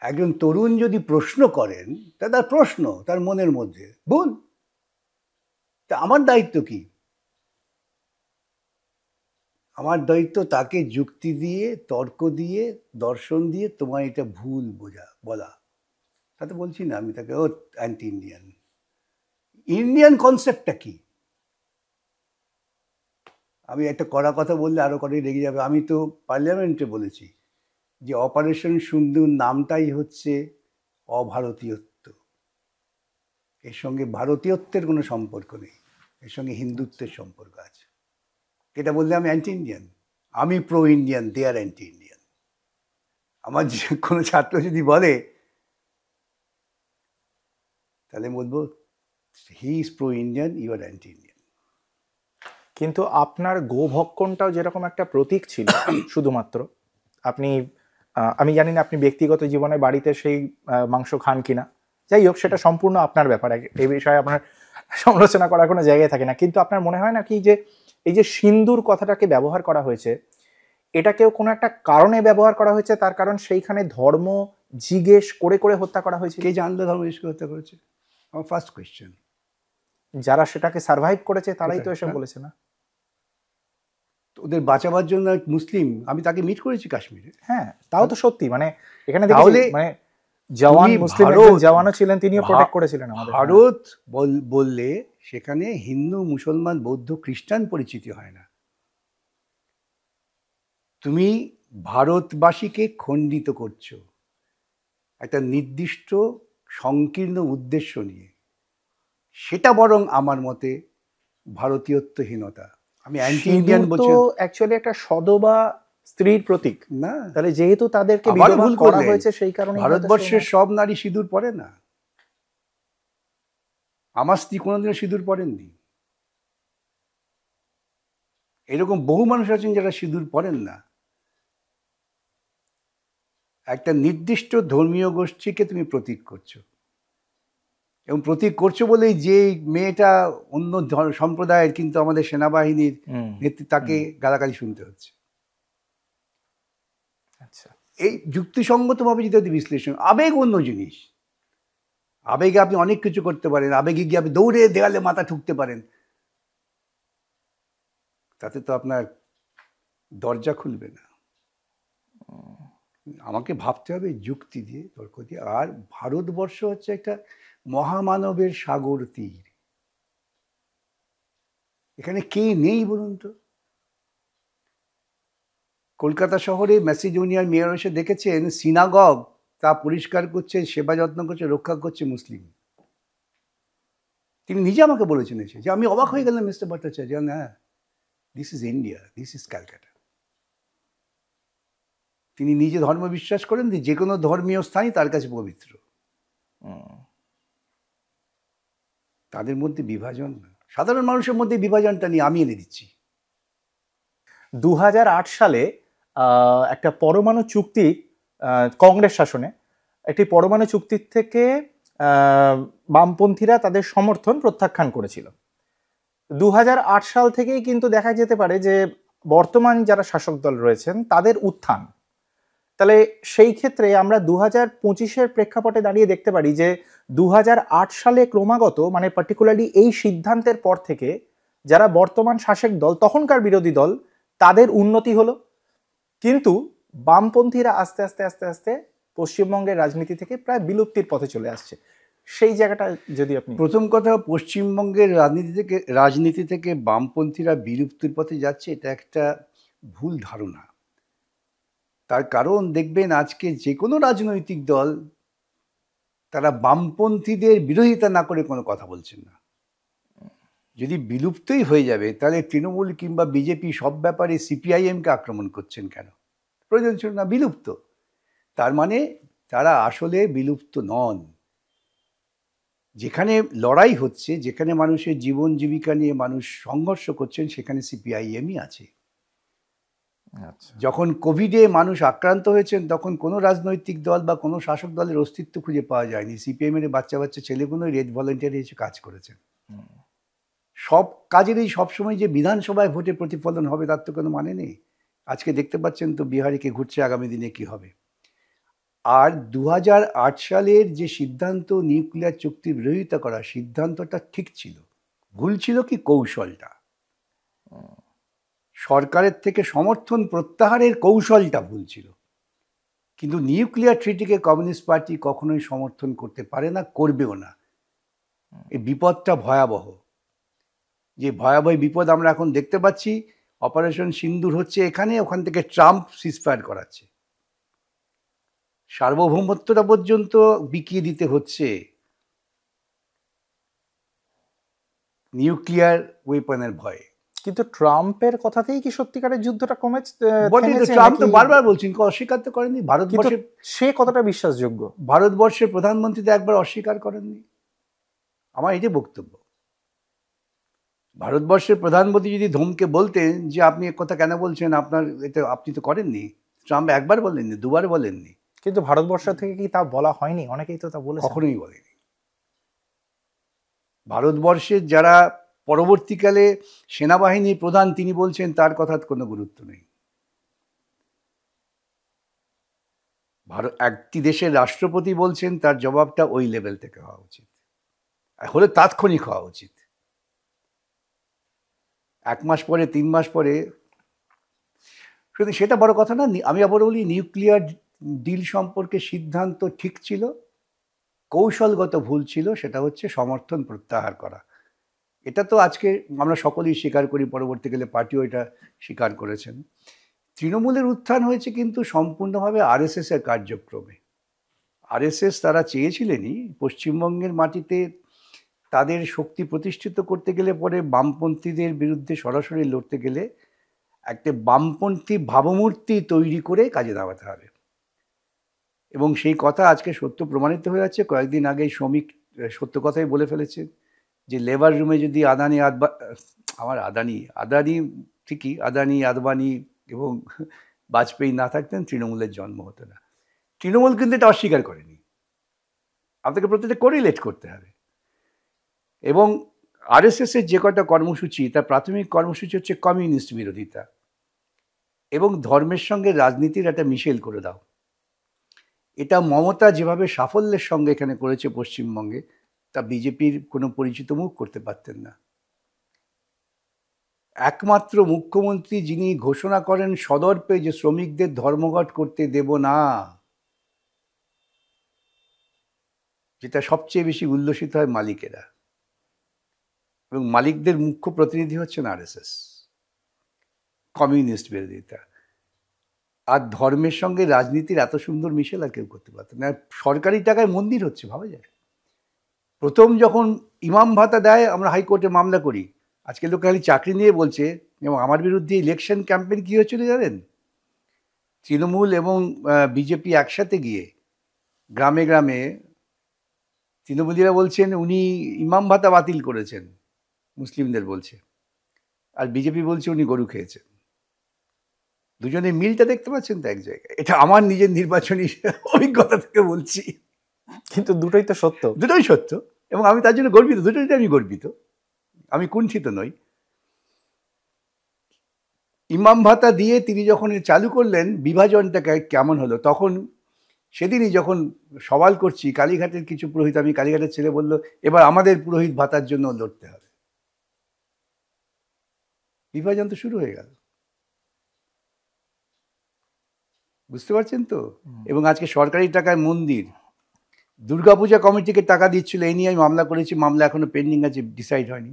Speaker 2: একজন তরুণ যদি প্রশ্ন করেন, তা তার প্রশ্ন, তার মনের মধ্যে ভুল, তা আমার দায়িত্ব কি? আমার দায়িত্ব তাকে যুক্তি দিয়ে, তর্ক দিয়ে, দর্শন দিয়ে তোমার এটা ভুল বলা। তাতে বলছি না আমি তাকে ও অ্যান্টি ইন্ডিয়ান। ইন্ডিয়ান কনসেপ্টটা কি? আমি একটা কড়া কথা বললে আরো কড়াই রেগে যাবে। আমি তো পার্লামেন্টে বলেছি যে অপারেশন সিন্দুর নামটাই হচ্ছে অভারতীয়ত্ব। এর সঙ্গে ভারতীয়ত্বের কোনো সম্পর্ক নেই, এর সঙ্গে হিন্দুত্বের সম্পর্ক আছে। এটা বললে আমি অ্যান্টি ইন্ডিয়ান? আমি pro Indian, they are anti Indian. আমার যে কোনো ছাত্র যদি বলে, তাহলে বলবো he is pro Indian, you are anti Indian.
Speaker 1: কিন্তু আপনার গোভক্ষণটাও যেরকম একটা প্রতীক ছিল শুধুমাত্র, আপনি আমি জানি না আপনি ব্যক্তিগত জীবনে বাড়িতে সেই মাংস খান কিনা, যাই হোক সেটা সম্পূর্ণ আপনার ব্যাপার, এই বিষয়ে আপনার সমালোচনা করার কোনো জায়গায় থাকে না। কিন্তু আপনার মনে হয় না কি যে এই যে সিন্দুর কথাটাকে ব্যবহার করা হয়েছে, এটাকেও কোনো একটা কারণে ব্যবহার করা হয়েছে, তার কারণ সেইখানে ধর্ম জিজ্ঞেস করে করে হত্যা করা হয়েছে?
Speaker 2: কে জানলো ধর্ম জিজ্ঞেস করে হত্যা করেছে? আমার ফার্স্ট কোয়েশ্চেন।
Speaker 1: যারা সেটাকে সার্ভাইভ করেছে তারাই তো এসব বলেছে না?
Speaker 2: ওদের বাঁচাবার জন্য মুসলিম, আমি তাকে মিট করেছি কাশ্মীরে।
Speaker 1: হ্যাঁ, তাও তো সত্যি। মানে এখানে তাহলে মানে জওয়ান মুসলিম জওয়ানও ছিলেন, তিনিও প্রোটেক্ট করেছিলেন আমাদের।
Speaker 2: ভারত বললে সেখানে হিন্দু, মুসলমান, বৌদ্ধ, খ্রিস্টান পরিচিতি হয় না। তুমি ভারতবাসীকে খণ্ডিত করছো একটা নির্দিষ্ট সংকীর্ণ উদ্দেশ্য নিয়ে। সেটা বরং আমার মতে ভারতীয়ত্বহীনতা। আমি অ্যান্টি ইন্ডিয়ান বলছি
Speaker 1: অ্যাকচুয়ালি একটা সদবা স্ত্রীর প্রতীক
Speaker 2: না।
Speaker 1: তাহলে যেহেতু তাদেরকে বিধবা করা হয়েছে সেই কারণে
Speaker 2: ভারতবর্ষের সব নারী সিঁদুর পরে না। আমার স্ত্রী কোনোদিনও সিঁদুর পরেননি। এরকম বহু মানুষ আছেন যারা সিঁদুর পরেন না। একটা নির্দিষ্ট ধর্মীয় গোষ্ঠীকে তুমি প্রতীক করছো, এবং প্রতীক করছো বলেই যে মেয়েটা অন্য সম্প্রদায়ের কিন্তু আমাদের সেনাবাহিনীর নেতৃত্বে, তাকে গালাগালি শুনতে হচ্ছে।
Speaker 1: আচ্ছা,
Speaker 2: এই যুক্তিসঙ্গতভাবে যদি বিশ্লেষণ, আবেগ অন্য জিনিস। আবেগে আপনি অনেক কিছু করতে পারেন, আবেগে গিয়ে আপনি দৌড়ে দেওয়ালে মাথা ঠুকতে পারেন, তাতে তো আপনার দরজা খুলবে না। আমাকে ভাবতে হবে যুক্তি দিয়ে, তর্ক দিয়ে। আর ভারতবর্ষ হচ্ছে একটা মহামানবের সাগর তীর। এখানে কে নেই বলুন তো? কলকাতা শহরে ম্যাসিডোনিয়ার মেয়র এসে দেখেছেন সিনাগগ তা পরিষ্কার করছে, সেবা যত্ন করছে, রক্ষা করছে মুসলিম। তিনি নিজে আমাকে বলেছেন এসে, যে আমি অবাক হয়ে গেলাম মিস্টার ভট্টাচার্য, না, this is India, this is Calcutta. তিনি নিজে ধর্ম বিশ্বাস করেন যে কোনো ধর্মীয় স্থানই তার কাছে পবিত্র। তাদের মধ্যে বিভাজন, সাধারণ মানুষের মধ্যে বিভাজনটা নিয়ে আমি এনে দিচ্ছি।
Speaker 1: 2008 সালে একটা পরমাণু চুক্তি, কংগ্রেস শাসনে একটি পরমাণু চুক্তির থেকে বামপন্থীরা তাদের সমর্থন প্রত্যাখ্যান করেছিল। 2008 সাল থেকেই কিন্তু দেখা যেতে পারে যে বর্তমান যারা শাসক দল রয়েছেন তাদের উত্থান, তাহলে সেই ক্ষেত্রে আমরা 2025-এর প্রেক্ষাপটে দাঁড়িয়ে দেখতে পারি যে 2008 সালে ক্রমাগত মানে পার্টিকুলারলি এই সিদ্ধান্তের পর থেকে যারা বর্তমান শাসক দল তখনকার বিরোধী দল তাদের উন্নতি হলো, কিন্তু বামপন্থীরা আস্তে আস্তে আস্তে আস্তে পশ্চিমবঙ্গের রাজনীতি থেকে প্রায় বিলুপ্তির পথে চলে আসছে। সেই জায়গাটা যদি আপনি
Speaker 2: প্রথম কথা, পশ্চিমবঙ্গের রাজনীতি থেকে বামপন্থীরা বিলুপ্তির পথে যাচ্ছে, এটা একটা ভুল ধারণা। তার কারণ দেখবেন আজকে যে কোনো রাজনৈতিক দল তারা বামপন্থীদের বিরোধিতা না করে কোনো কথা বলছেন না। যদি বিলুপ্তই হয়ে যাবে তাহলে তৃণমূল কিংবা বিজেপি সব ব্যাপারে সিপিআইএমকে আক্রমণ করছেন কেন? প্রয়োজন ছিল না, বিলুপ্ত। তার মানে তারা আসলে বিলুপ্ত নন। যেখানে লড়াই হচ্ছে, যেখানে মানুষের জীবন জীবিকা নিয়ে মানুষ সংঘর্ষ করছেন, সেখানে সিপিআইএমই আছে। যখন কোভিডে মানুষ আক্রান্ত হয়েছেন তখন কোনো রাজনৈতিক দল বা কোনো শাসক দলের অস্তিত্ব খুঁজে পাওয়া যায়নি। সিপিএমের বাচ্চা বাচ্চা ছেলেগুলোই রেড ভলেন্টিয়ার এসে কাজ করেছেন। সব কাজেরই সবসময় যে বিধানসভায় ভোটে প্রতিফলন হবে তার তো কোনো মানে নেই। আজকে দেখতে পাচ্ছেন তো বিহারে কে ঘুরছে, আগামী দিনে কি হবে। আর 2008 সালের যে সিদ্ধান্ত, নিউক্লিয়ার চুক্তির বিরোধিতা করা, সিদ্ধান্তটা ঠিক ছিল। ভুল ছিল কি কৌশলটা, সরকারের থেকে সমর্থন প্রত্যাহারের কৌশলটা ভুল ছিল। কিন্তু নিউক্লিয়ার ট্রিটিকে কমিউনিস্ট পার্টি কখনোই সমর্থন করতে পারে না, করবেও না। এই বিপদটা ভয়াবহ। যে ভয়াবহ বিপদ আমরা এখন দেখতে পাচ্ছি, অপারেশন সিন্দুর হচ্ছে এখানে, ওখান থেকে ট্রাম্প সিজফায়ার করাচ্ছে, সার্বভৌমত্বটা পর্যন্ত বিকিয়ে দিতে হচ্ছে নিউক্লিয়ার ওয়েপনের ভয়ে।
Speaker 1: কিন্তু ট্রাম্পের কথাতেই কি সত্যিকারের যুদ্ধটা
Speaker 2: ট্রাম্প তো বারবার বলছেন, অস্বীকার তো করেননি। ভারতবর্ষের
Speaker 1: সে কতটা বিশ্বাসযোগ্য?
Speaker 2: ভারতবর্ষের প্রধানমন্ত্রী তো একবার অস্বীকার করেননি। আমার এই যে বক্তব্য, ভারতবর্ষের প্রধানমন্ত্রী যদি ধমকে বলতেন যে আপনি এক কথা কেন বলছেন, আপনার এটা আপনি তো করেননি, ট্রাম্প একবার বলেননি, দুবার বলেননি।
Speaker 1: কিন্তু ভারতবর্ষ থেকে কি তা বলা হয়নি? অনেকেই তো তা বলেছে।
Speaker 2: কখনোই বলেনি। ভারতবর্ষের যারা পরবর্তীকালে সেনাবাহিনীর প্রধান তিনি বলছেন তার কথার কোনো গুরুত্ব নেই। একটি দেশের রাষ্ট্রপতি বলছেন, তার জবাবটা ওই লেভেল থেকে হওয়া উচিত, হলে তাৎক্ষণিক হওয়া উচিত। 1 মাস পরে 3 মাস পরে শুধু সেটা বড় কথা না। আমি আবার বলি, নিউক্লিয়ার ডিল সম্পর্কে সিদ্ধান্ত ঠিক ছিল, কৌশলগত ভুল ছিল, সেটা হচ্ছে সমর্থন প্রত্যাহার করা। এটা তো আজকে আমরা সকলেই স্বীকার করি, পরবর্তীকালে পার্টিও এটা স্বীকার করেছেন। তৃণমূলের উত্থান হয়েছে কিন্তু সম্পূর্ণভাবে আরএসএস এর কার্যক্রমে। আরএসএস তারা চেয়েছিলেনই পশ্চিমবঙ্গের মাটিতে তাদের শক্তি প্রতিষ্ঠিত করতে গেলে পরে বামপন্থীদের বিরুদ্ধে সরাসরি লড়তে গেলে একটা বামপন্থী ভাবমূর্তি তৈরি করে কাজে নামাতে হবে। এবং সেই কথা আজকে সত্য প্রমাণিত হয়ে যাচ্ছে। কয়েকদিন আগে শ্রমিক সত্য কথাই বলে ফেলেছে যে লেবার রুমে যদি আদানি ঠিকই, আদানি, আদবানি এবং বাজপেয়ী না থাকতেন তৃণমূলের জন্ম হতো না। তৃণমূল কিন্তু এটা অস্বীকার করেনি। আপনাকে প্রত্যেকটা কোরিলেট করতে হবে। এবং আরএসএস এর যে কটা কর্মসূচি, তার প্রাথমিক কর্মসূচি হচ্ছে কমিউনিস্ট বিরোধিতা এবং ধর্মের সঙ্গে রাজনীতির একটা মিশেল করে দাও। এটা মমতা যেভাবে সাফল্যের সঙ্গে এখানে করেছে পশ্চিমবঙ্গে, তা বিজেপির কোনো পরিচিত মুখ করতে পারতেন না। একমাত্র মুখ্যমন্ত্রী যিনি ঘোষণা করেন সদর্পে যে শ্রমিকদের ধর্মঘট করতে দেব না, যেটা সবচেয়ে বেশি উল্লসিত হয় মালিকেরা, এবং মালিকদের মুখ্য প্রতিনিধি হচ্ছেন আরএসএস। কমিউনিস্ট বিরোধিতা আর ধর্মের সঙ্গে রাজনীতির এত সুন্দর মিশেল আর কেউ করতে পারত না। সরকারি টাকায় মন্দির হচ্ছে, ভাবা যায়। প্রথম যখন ইমাম ভাতা দেয়, আমরা হাইকোর্টে মামলা করি, আজকে লোক খালি চাকরি নিয়ে বলছে। এবং আমার বিরুদ্ধে ইলেকশন ক্যাম্পেইন কী হচ্ছিল জানেন? তৃণমূল এবং বিজেপি একসাথে গিয়ে গ্রামে গ্রামে তৃণমূলীরা বলছেন উনি ইমাম ভাতা বাতিল করেছেন, মুসলিমদের বলছে, আর বিজেপি বলছে উনি গরু খেয়েছেন। দুজনে মিলটা দেখতে পাচ্ছেন তো এক জায়গায়। এটা আমার নিজের নির্বাচনী অভিজ্ঞতা থেকে বলছি।
Speaker 1: কিন্তু দুটোই তো সত্য।
Speaker 2: দুটোই সত্য এবং আমি তার জন্য গর্বিত। দুটোইতে আমি গর্বিত, আমি কুণ্ঠিত নই। ইমাম ভাতা দিয়ে তিনি যখন চালু করলেন বিভাজনটা কেমন হলো, তখন সেদিনই যখন সওয়াল করছি কালীঘাটের কিছু পুরোহিত, আমি কালীঘাটের ছেলে, বলল এবার আমাদের পুরোহিত ভাতার জন্য লড়তে হবে। বিভাজন তো শুরু হয়ে গেল, বুঝতে পারছেন তো? এবং আজকে সরকারি টাকায় মন্দির, দুর্গাপূজা কমিটিকে টাকা দিচ্ছিল, এই নিয়ে আমি মামলা করেছি, মামলা এখনো পেন্ডিং আছে, ডিসাইড হয়নি।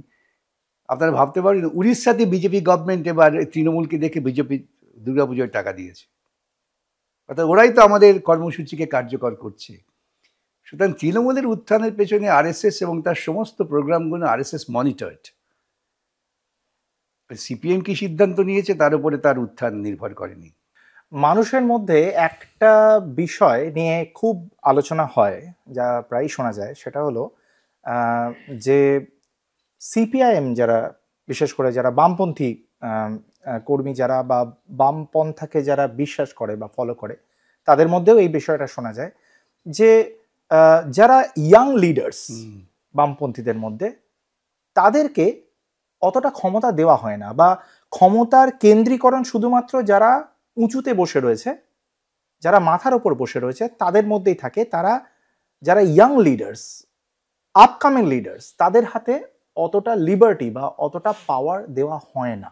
Speaker 2: আপনারা ভাবতে পারেন উড়িষ্যাতে বিজেপি গভর্নমেন্ট এবার তৃণমূলকে দেখে বিজেপি দুর্গাপুজোর টাকা দিয়েছে, অর্থাৎ ওরাই তো আমাদের কর্মসূচিকে কার্যকর করছে। সুতরাং তৃণমূলের উত্থানের পেছনে আরএসএস এবং তার সমস্ত প্রোগ্রামগুলো আরএসএস মনিটর্ড। সিপিএম কি সিদ্ধান্ত নিয়েছে তার উপরে তার উত্থান নির্ভর করেনি।
Speaker 1: মানুষের মধ্যে একটা বিষয় নিয়ে খুব আলোচনা হয়, যা প্রায়ই শোনা যায়, সেটা হলো যে সিপিআইএম যারা, বিশেষ করে যারা বামপন্থী কর্মী যারা বা বামপন্থাকে যারা বিশ্বাস করে বা ফলো করে, তাদের মধ্যেও এই বিষয়টা শোনা যায় যে যারা ইয়াং লিডার্স বামপন্থীদের মধ্যে, তাদেরকে অতটা ক্ষমতা দেওয়া হয় না, বা ক্ষমতার কেন্দ্রীকরণ শুধুমাত্র যারা উঁচুতে বসে রয়েছে, যারা মাথার ওপর বসে রয়েছে তাদের মধ্যেই থাকে। তারা যারা ইয়াং লিডার্স, আপকামিং লিডার্স, তাদের হাতে অতটা লিবার্টি বা অতটা পাওয়ার দেওয়া হয় না।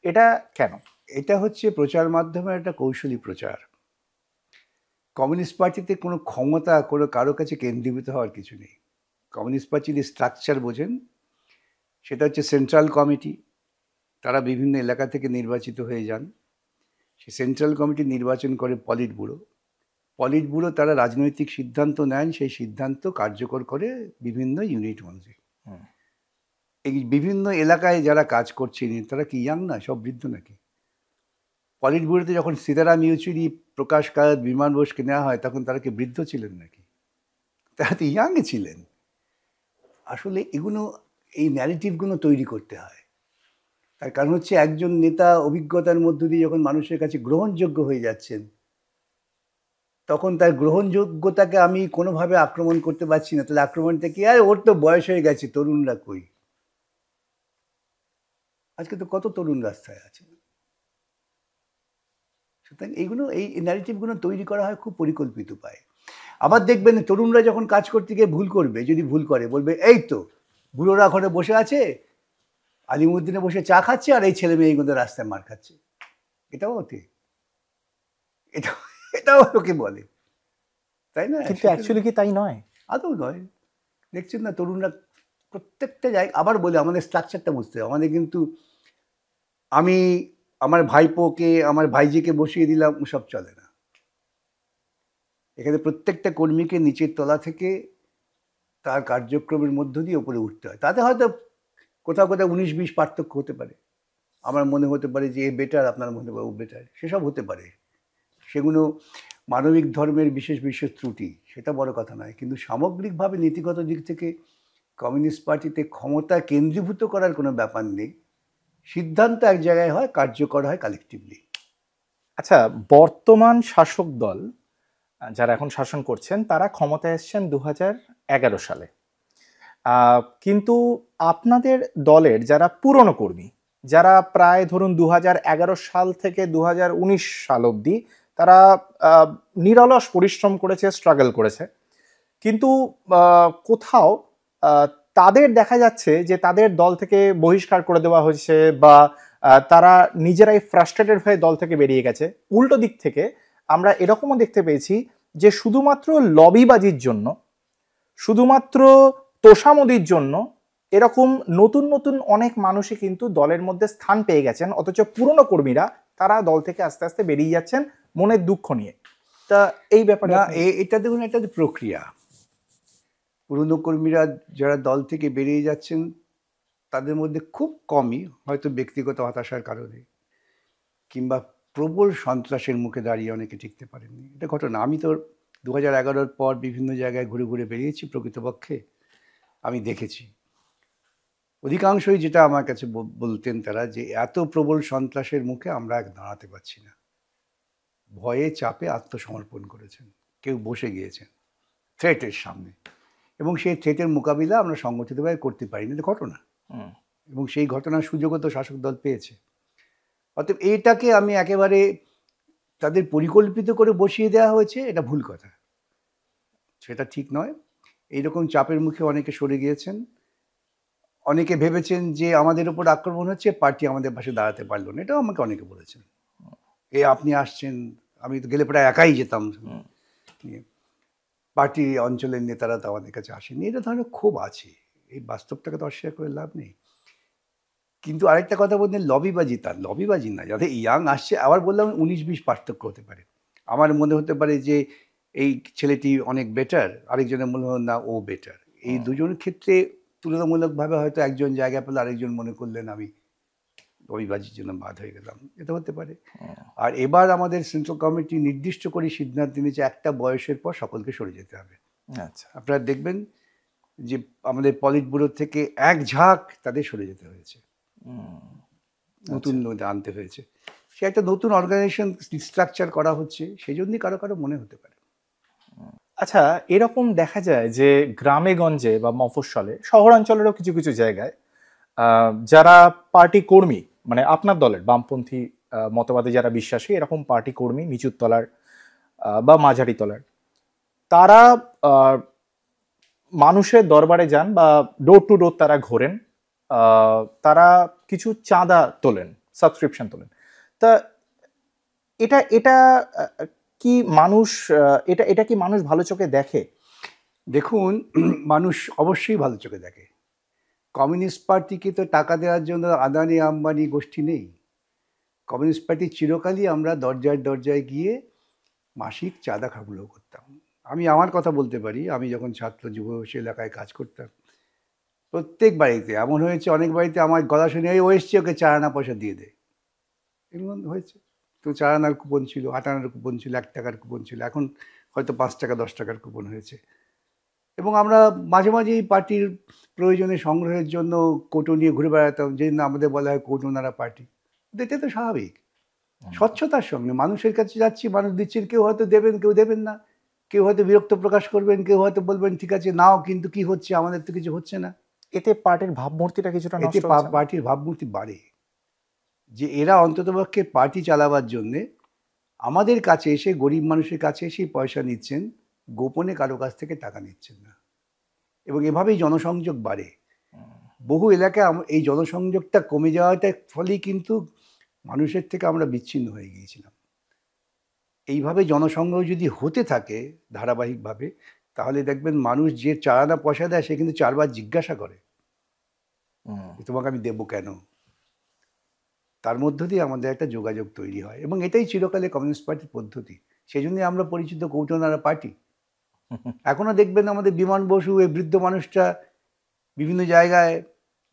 Speaker 1: এটা কেন?
Speaker 2: এটা হচ্ছে প্রচার মাধ্যমের একটা কৌশলী প্রচার। কমিউনিস্ট পার্টিতে কোনো ক্ষমতা কোনো কারো কাছে কেন্দ্রীভূত হওয়ার কিছু নেই। কমিউনিস্ট পার্টির স্ট্রাকচার বোঝেন, সেটা হচ্ছে সেন্ট্রাল কমিটি, তারা বিভিন্ন এলাকা থেকে নির্বাচিত হয়ে যান। সেই সেন্ট্রাল কমিটি নির্বাচন করে পলিট ব্যুরো, পলিট ব্যুরো তারা রাজনৈতিক সিদ্ধান্ত নেন, সেই সিদ্ধান্ত কার্যকর করে বিভিন্ন ইউনিট অনুযায়ী। এই বিভিন্ন এলাকায় যারা কাজ করছেন তারা কি ইয়াং না, সব বৃদ্ধ নাকি? পলিট ব্যুরোতে যখন সীতারাম ইয়েচুরি, প্রকাশ কারাত, বিমান বোসকে নেওয়া হয় তখন তারা কি বৃদ্ধ ছিলেন নাকি? তারা তো ইয়াংই ছিলেন। আসলে এগুলো, এই ন্যারেটিভগুলো তৈরি করতে হয়। তার কারণ হচ্ছে একজন নেতা অভিজ্ঞতার মধ্য দিয়ে যখন মানুষের কাছে গ্রহণযোগ্য হয়ে যাচ্ছেন, তখন তার গ্রহণযোগ্যতাকে আমি কোনোভাবে আক্রমণ করতে পারছি না। তাহলে আক্রমণটা কি? আর ওর তো বয়স হয়ে গেছে, তরুণরা কই? আজকে তো কত তরুণ রাস্তায় আছে। সুতরাং এইগুলো, এই ন্যারেটিভগুলো তৈরি করা হয় খুব পরিকল্পিত উপায়ে। আবার দেখবেন তরুণরা যখন কাজ করতে গিয়ে ভুল করবে, যদি ভুল করে, বলবে এই তো বুড়োরা ঘরে বসে আছে, আলিমুদ্দিনে বসে চা খাচ্ছে, আর এই ছেলে মেয়েগুলো রাস্তায় মার খাচ্ছে। এটাও ওকে, এটাও লোকে বলে, তাই না?
Speaker 1: কিন্তু অ্যাকচুয়ালি কি তাই নয়?
Speaker 2: আদৌ নয়। দেখছেন না তরুণরা প্রত্যেকটা জায়গায়। আবার বলে আমাদের স্ট্রাকচারটা বুঝতে হবে। আমাদের কিন্তু আমি আমার ভাইপোকে, আমার ভাইজিকে বসিয়ে দিলাম, সব চলে না। এখানে প্রত্যেকটা কর্মীকে নিচের তলা থেকে তার কার্যক্রমের মধ্য দিয়ে উপরে উঠতে হয়। তাতে হয়তো কোথাও কোথাও 19-20 পার্থক্য হতে পারে। আমার মনে হতে পারে যে এ বেটার, আপনার মনে হবে ও বেটার, সেসব হতে পারে। সেগুলো মানবিক ধর্মের বিশেষ বিশেষ ত্রুটি, সেটা বড় কথা নয়। কিন্তু সামগ্রিকভাবে নীতিগত দিক থেকে কমিউনিস্ট পার্টিতে ক্ষমতা কেন্দ্রীভূত করার কোনো ব্যাপার নেই। সিদ্ধান্ত এক জায়গায় হয়, কার্যকর হয় কালেকটিভলি।
Speaker 1: আচ্ছা, বর্তমান শাসক দল যারা এখন শাসন করছেন, তারা ক্ষমতায় এসেছেন 2011 সালে। কিন্তু আপনাদের দলের যারা পুরনো কর্মী, যারা প্রায় ধরুন 2011 সাল থেকে 2019 সাল অবধি তারা নিরলস পরিশ্রম করেছে, স্ট্রাগল করেছে, কিন্তু কোথাও তাদের দেখা যাচ্ছে যে তাদের দল থেকে বহিষ্কার করে দেওয়া হয়েছে, বা তারা নিজেরাই ফ্রাস্ট্রেটেড হয়ে দল থেকে বেরিয়ে গেছে। উল্টো দিক থেকে আমরা এরকমও দেখতে পেয়েছি যে শুধুমাত্র লবিবাজির জন্য, শুধুমাত্র তোষামদির জন্য এরকম নতুন নতুন অনেক মানুষই কিন্তু দলের মধ্যে স্থান পেয়ে গেছেন, অথচ পুরনো কর্মীরা তারা দল থেকে আস্তে আস্তে বেরিয়ে যাচ্ছেন মনের দুঃখ নিয়ে। তা এই ব্যাপারে
Speaker 2: না, এটা দেখুন, একটা প্রক্রিয়া। পুরনো কর্মীরা যারা দল থেকে বেরিয়ে যাচ্ছেন তাদের মধ্যে খুব কমই হয়তো ব্যক্তিগত হতাশার কারণে কিংবা প্রবল সন্ত্রাসের মুখে দাঁড়িয়ে অনেকে টিকতে পারেননি, এটা ঘটনা। আমি তো 2011-র পর বিভিন্ন জায়গায় ঘুরে ঘুরে বেরিয়েছি, প্রকৃতপক্ষে আমি দেখেছি। অধিকাংশই যেটা আমার কাছে বলতেন তারা, যে এত প্রবল সন্ত্রাসের মুখে আমরা দাঁড়াতে পারছি না, ভয়ে চাপে আত্মসমর্পণ করেছেন, কেউ বসে গিয়েছেন থ্রেটের সামনে, এবং সেই থ্রেটের মোকাবিলা আমরা সংগঠিতভাবে করতে পারিনি, এটা ঘটনা। এবং সেই ঘটনার সুযোগও তো শাসক দল পেয়েছে। অতএব এইটাকে আমি একেবারে তাদের পরিকল্পিত করে বসিয়ে দেওয়া হয়েছে, এটা ভুল কথা, সেটা ঠিক নয়। এইরকম চাপের মুখে অনেকে সরে গিয়েছেন, অনেকে ভেবেছেন যে আমাদের উপর আক্রমণ হচ্ছে, পার্টি আমাদের পাশে দাঁড়াতে পারলো না, এটাও আমাকে অনেকে বলেছেন। আপনি আসছেন, আমি তো গেলে প্রায় একাই যেতাম, পার্টি অঞ্চলের নেতারা তো আমাদের কাছে আসেনি, এটা ধরনের ক্ষোভ আছে, এই বাস্তবটাকে তো অস্বীকার করে লাভ নেই। কিন্তু আরেকটা কথা বললেন লবিবাজি, তার লবিবাজি না, যাতে ইয়াং আসছে, আবার বললাম 19-20 পার্থক্য হতে পারে। আমার মনে হতে পারে যে এই ছেলেটি অনেক বেটার, আরেকজনের মনে হয় না ও বেটার। এই দুজনের ক্ষেত্রে তুলনামূলকভাবে হয়তো একজন জায়গা পেলে আরেকজন মনে করলেন আমি লবিবাজির জন্য বাদ হয়ে গেলাম, এটা হতে পারে। আর এবার আমাদের সেন্ট্রাল কমিটি নির্দিষ্ট করে সিদ্ধান্ত নিয়েছে একটা বয়সের পর সকলকে সরে যেতে হবে।
Speaker 1: আচ্ছা,
Speaker 2: আপনারা দেখবেন যে আমাদের পলিট ব্যুরো থেকে এক ঝাঁক তাদের সরে যেতে হয়েছে, নতুন আনতে হয়েছে। সে একটা নতুন অর্গানাইজেশন স্ট্রাকচার করা হচ্ছে, সেই জন্যই কারো কারো মনে হতে পারে।
Speaker 1: আচ্ছা, এরকম দেখা যায় যে গ্রামে গঞ্জে বা মফস্বলে, শহরাঞ্চলেরও কিছু কিছু জায়গায় যারা পার্টি কর্মী, মানে আপনার দলের বামপন্থী মতবাদে যারা বিশ্বাসী, এরকম পার্টি কর্মী নিচুর তলার বা মাঝারি তলার, তারা মানুষের দরবারে যান বা ডোর টু ডোর তারা ঘোরেন, তারা কিছু চাঁদা তোলেন, সাবস্ক্রিপশন তোলেন। তা এটা এটা কি মানুষ, এটা এটা কি মানুষ ভালো চোখে দেখে?
Speaker 2: দেখুন, মানুষ অবশ্যই ভালো চোখে দেখে। কমিউনিস্ট পার্টিকে তো টাকা দেওয়ার জন্য আদানি আম্বানি গোষ্ঠী নেই। কমিউনিস্ট পার্টি চিরকালই আমরা দরজায় দরজায় গিয়ে মাসিক চাঁদা খাগুলো করতাম। আমি আমার কথা বলতে পারি, আমি যখন ছাত্র যুবসী এলাকায় কাজ করতাম, প্রত্যেক বাড়িতে এমন হয়েছে, অনেক বাড়িতে আমার গলা শুনে ও এসছে, ওকে 4 আনা পয়সা দিয়ে দে, এরকম হয়েছে। তো 4 আনার কুপন ছিল, 8 আনার কুপন ছিল, 1 টাকার কুপন ছিল, এখন হয়তো 5 টাকা 10 টাকার কুপন হয়েছে। এবং আমরা মাঝে মাঝেই পার্টির প্রয়োজনে সংগ্রহের জন্য কৌটো নিয়ে ঘুরে বেড়াতাম, যে না আমাদের বলা হয় কৌটোনারা পার্টি। এটা তো স্বাভাবিক, স্বচ্ছতার সঙ্গে মানুষের কাছে যাচ্ছি, মানুষ দিচ্ছেন, কেউ হয়তো দেবেন, কেউ দেবেন না, কেউ হয়তো বিরক্ত প্রকাশ করবেন, কেউ হয়তো বলবেন ঠিক আছে নাও, কিন্তু কি হচ্ছে, আমাদের তো কিছু হচ্ছে না।
Speaker 1: এতে পার্টির ভাবমূর্তিটা কিছুটা
Speaker 2: এতে
Speaker 1: নষ্ট হচ্ছে না?
Speaker 2: পার্টির ভাবমূর্তি বাড়ে, যে এরা অন্ততপক্ষে পার্টি চালাবার জন্যে আমাদের কাছে এসে, গরিব মানুষের কাছে এসেই পয়সা নিচ্ছেন, গোপনে কারো কাছ থেকে টাকা নিচ্ছেন না। এবং এভাবেই জনসংযোগ বাড়ে। বহু এলাকায় এই জনসংযোগটা কমে যাওয়াটার ফলেই কিন্তু মানুষের থেকে আমরা বিচ্ছিন্ন হয়ে গিয়েছিলাম। এইভাবে জনসংগ্রহ যদি হতে থাকে ধারাবাহিকভাবে, তাহলে দেখবেন মানুষ যে 4 আনা পয়সা দেয়, সে কিন্তু 4 বার জিজ্ঞাসা করে তোমাকে আমি দেবো কেন। তার মধ্য দিয়ে আমাদের একটা যোগাযোগ তৈরি হয়, এবং এটাই চিরকালে কমিউনিস্ট পার্টির পদ্ধতি। সেই জন্যই আমরা পরিচিত কৌটোনারা পার্টি। এখনো দেখবেন আমাদের বিমান বসু, এই বৃদ্ধ মানুষটা বিভিন্ন জায়গায়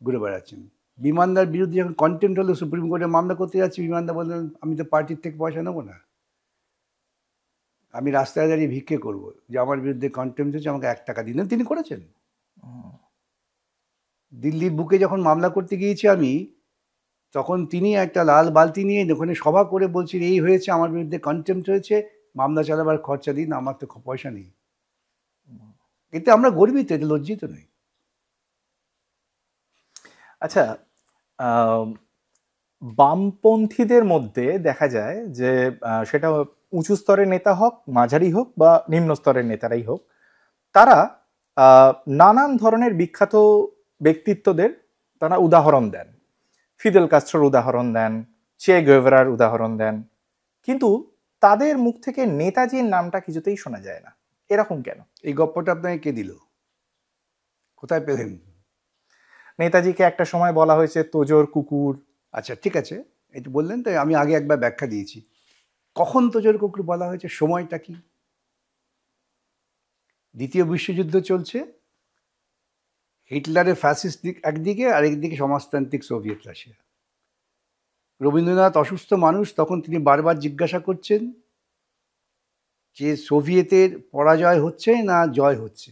Speaker 2: ঘুরে বেড়াচ্ছেন। বিমানদার বিরুদ্ধে যখন কন্টেম্প্ট হলো, সুপ্রিম কোর্টে মামলা করতে যাচ্ছি, বিমানদা বললেন আমি তো পার্টির থেকে পয়সা নেবো না, আমি রাস্তায় দাঁড়িয়ে ভিক্ষে করবো, যে আমার বিরুদ্ধে কন্টেম্প্ট হচ্ছে, আমাকে 1 টাকা দিন। তিনি করেছেন। দিল্লির বুকে যখন মামলা করতে গিয়েছি আমি, তখন তিনি একটা লাল বালতি নিয়ে ওখানে সভা করে বলছেন এই হয়েছে, আমার বিরুদ্ধে কন্টেম্প্ট হয়েছে, মামলা চালাবার খরচা দিন, আমার তো পয়সা নেই। এতে আমরা গর্বিত, এতে লজ্জিত নই।
Speaker 1: আচ্ছা, বামপন্থীদের মধ্যে দেখা যায় যে সেটা উঁচু স্তরের নেতা হোক, মাঝারি হোক বা নিম্ন স্তরের নেতারাই হোক, তারা নানান ধরনের বিখ্যাত ব্যক্তিত্বদের তারা উদাহরণ দেন। ফিদেল কাস্ট্রোর উদাহরণ দেন, চে গুয়েভারার উদাহরণ দেন, কিন্তু তাদের মুখ থেকে নেতাজির নামটা কিছুতেই শোনা যায় না। এরকম কেন?
Speaker 2: এই গপ্পটা আপনাকে কে দিল, কোথায় পেলেন?
Speaker 1: নেতাজিকে একটা সময় বলা হয়েছে তোজোর কুকুর।
Speaker 2: আচ্ছা ঠিক আছে, এটা বললেন তো, আমি আগে একবার ব্যাখ্যা দিয়েছি। কখন তোজোর কুকুর বলা হয়েছে, সময়টা কি? দ্বিতীয় বিশ্বযুদ্ধ চলছে, হিটলারের ফ্যাসিস্ট দিক একদিকে, আরেকদিকে সমাজতান্ত্রিক সোভিয়েত রাশিয়া। রবীন্দ্রনাথ অসুস্থ মানুষ, তখন তিনি বারবার জিজ্ঞাসা করছেন যে সোভিয়েতের পরাজয় হচ্ছে না জয় হচ্ছে।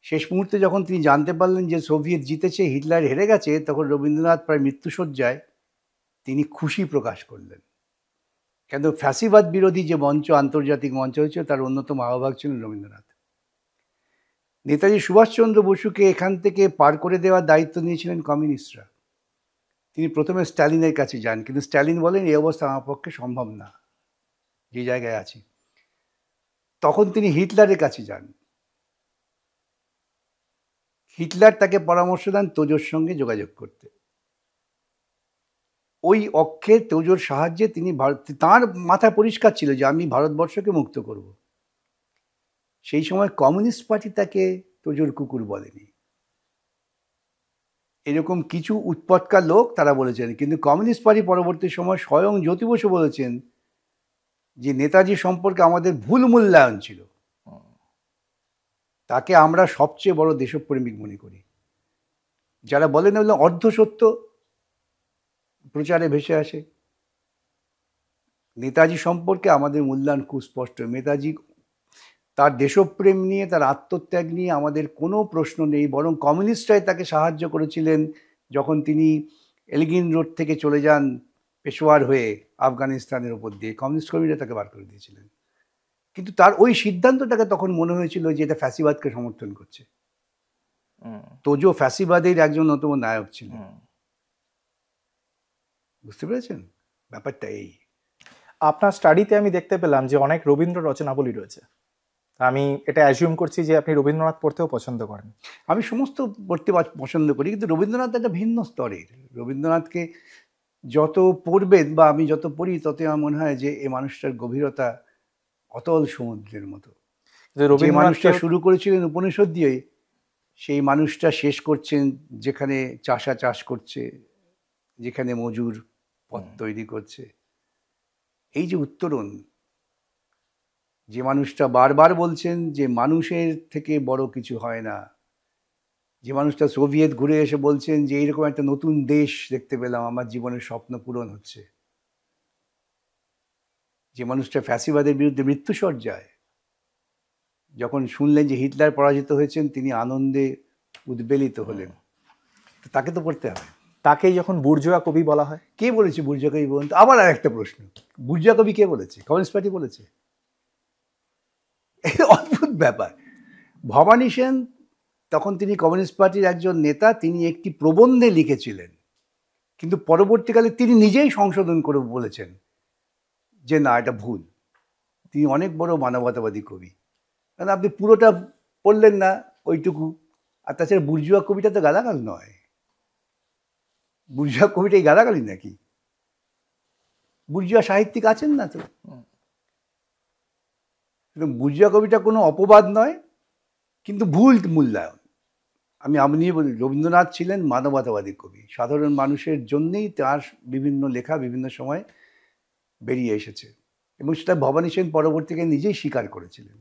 Speaker 2: শেষ মুহূর্তে যখন তিনি জানতে পারলেন যে সোভিয়েত জিতেছে, হিটলার হেরে গেছে, তখন রবীন্দ্রনাথ প্রায় মৃত্যুশয্যায় তিনি খুশি প্রকাশ করলেন। কেন, ফ্যাসিবাদ বিরোধী যে মঞ্চ, আন্তর্জাতিক মঞ্চ হয়েছে, তার অন্যতম আহ্বায়ক ছিলেন রবীন্দ্রনাথ। নেতাজি সুভাষচন্দ্র বসুকে এখান থেকে পার করে দেওয়ার দায়িত্ব নিয়েছিলেন কমিউনিস্টরা। তিনি প্রথমে স্ট্যালিনের কাছে যান, কিন্তু স্ট্যালিন বলেন এই অবস্থা আমার পক্ষে সম্ভব না যে জায়গায় আছি। তখন তিনি হিটলারের কাছে যান। হিটলার তাকে পরামর্শ দেন তোজোর সঙ্গে যোগাযোগ করতে। ওই অক্ষে তোজোর সাহায্যে তিনি তাঁর মাথা পরিষ্কার ছিল যে আমি ভারতবর্ষকে মুক্ত করব। সেই সময় কমিউনিস্ট পার্টি তাকে তোজোর কুকুর বলেনি। এরকম কিছু উৎপটকার লোক তারা বলেছেন, কিন্তু কমিউনিস্ট পার্টি পরবর্তী সময় স্বয়ং জ্যোতি বসু বলেছেন যে নেতাজি সম্পর্কে আমাদের ভুল মূল্যায়ন ছিল, তাকে আমরা সবচেয়ে বড় দেশপ্রেমিক মনে করি। যারা বলেন হলো অর্ধসত্য প্রচারে ভেসে আসে। নেতাজি সম্পর্কে আমাদের মূল্যায়ন খুব স্পষ্ট। নেতাজি তার দেশপ্রেম নিয়ে, তার আত্মত্যাগ নিয়ে আমাদের কোনো প্রশ্ন নেই, বরং কমিউনিস্টরাই তাকে সাহায্য করেছিলেন যখন তিনি এলগিন রোড থেকে চলে যান পেশোয়ার হয়ে আফগানিস্তানের ওপর দিয়ে। কমিউনিস্ট কর্মীরা তাকে বার করে দিয়েছিলেন, কিন্তু তার ওই সিদ্ধান্তটাকে তখন মনে হয়েছিল যে এটা ফ্যাসিবাদকে সমর্থন করছে। তোজো ফ্যাসিবাদের একজন অন্যতম নায়ক ছিলেন। বুঝতে পেরেছেন ব্যাপারটা? এই
Speaker 1: আপনার স্টাডিতে আমি দেখতে পেলাম যে অনেক রবীন্দ্র রচনাবলী রয়েছে। আমি এটা অ্যাজিউম করছি যে আপনি রবীন্দ্রনাথ পড়তেও পছন্দ করেন।
Speaker 2: আমি সমস্ত পড়তে পছন্দ করি, কিন্তু রবীন্দ্রনাথ একটা ভিন্ন স্তরের। রবীন্দ্রনাথকে যত পড়বেন বা আমি যত পড়ি, তত আমার মনে হয় যে এই মানুষটার গভীরতা অতল সমুদ্রের মতো। যে মানুষটা শুরু করেছিলেন উপনিষদ দিয়ে, সেই মানুষটা শেষ করছেন যেখানে চাষা চাষ করছে, যেখানে মজুর পথ তৈরি করছে। এই যে উত্তরণ, যে মানুষটা বারবার বলছেন যে মানুষের থেকে বড় কিছু হয় না, যে মানুষটা সোভিয়েত ঘুরে এসে বলছেন যে এইরকম একটা নতুন দেশ দেখতে পেলাম, আমার জীবনের স্বপ্ন পূরণ হচ্ছে, যে মানুষটা ফ্যাসিবাদের বিরুদ্ধে মৃত্যুসজ্জায়, যখন শুনলেন যে হিটলার পরাজিত হয়েছেন তিনি আনন্দে উদ্বেলিত হলেন, তাকে তো পড়তে হবে।
Speaker 1: তাকেই যখন বুর্জোয়া কবি বলা হয়।
Speaker 2: কে বলেছে বুর্জোয়া কবি বলুন? আবার আর একটা প্রশ্ন, বুর্জোয়া কবি কে বলেছে? কমিউনিস্ট পার্টি বলেছে? অদ্ভুত ব্যাপার। ভবানী সেন তখন তিনি কমিউনিস্ট পার্টির একজন নেতা, তিনি একটি প্রবন্ধে লিখেছিলেন, কিন্তু পরবর্তীকালে তিনি নিজেই সংশোধন করে বলেছেন যে না, এটা ভুল। তিনি অনেক বড় মানবতাবাদী কবি, কারণ আপনি পুরোটা পড়লেন না, ওইটুকু। আর তাছাড়া বুর্জোয়া কবিটা তো গালাগাল নয়। বুর্জোয়া কবিটা এই গালাগালি নাকি? বুর্জোয়া সাহিত্যিক আছেন না তো। বুর্জোয়া কবিটা কোনো অপবাদ নয়, কিন্তু ভুল মূল্যায়ন। আমি বলি, রবীন্দ্রনাথ ছিলেন মানবতাবাদী কবি। সাধারণ মানুষের জন্যেই তার বিভিন্ন লেখা বিভিন্ন সময় বেরিয়ে এসেছে, এবং সেটা ভবানী সেন পরবর্তীকালে নিজেই স্বীকার করেছিলেন।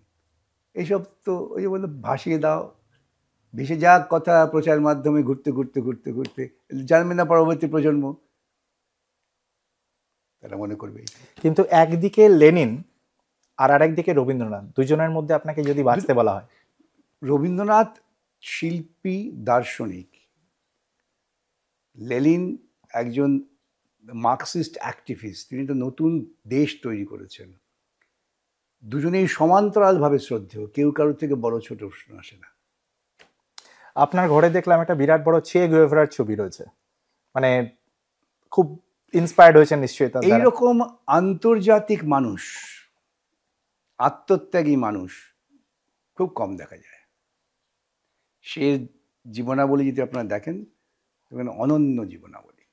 Speaker 2: এইসব তো ওই যে বললো ভাসিয়ে দাও, ভেসে যাক কথা প্রচার মাধ্যমে ঘুরতে ঘুরতে ঘুরতে ঘুরতে, জানবে না পরবর্তী প্রজন্ম, তারা মনে করবে।
Speaker 1: কিন্তু একদিকে লেনিন আর আরেকদিকে রবীন্দ্রনাথ, দুজনের মধ্যে আপনাকে যদি বাঁচতে বলা হয়?
Speaker 2: রবীন্দ্রনাথ শিল্পী, দার্শনিক। লেনিন একজন মার্কসিস্ট অ্যাক্টিভিস্ট, তিনি তো নতুন দেশ তৈরি করেছেন। দুজনেই সমান্তরালভাবে শ্রদ্ধেয়, কেউ কারোর থেকে বড় ছোট প্রশ্ন আসে না।
Speaker 1: আপনার ঘরে দেখলাম একটা বিরাট বড় চে গুয়েভারার ছবি রয়েছে, মানে খুব ইন্সপায়ার্ড হয়েছে নিশ্চয়ই তার দ্বারা।
Speaker 2: এইরকম আন্তর্জাতিক মানুষ, আত্মত্যাগী মানুষ খুব কম দেখা যায়। সে জীবনাবলী যদি আপনারা দেখেন, তখন অনন্য জীবনাবলী।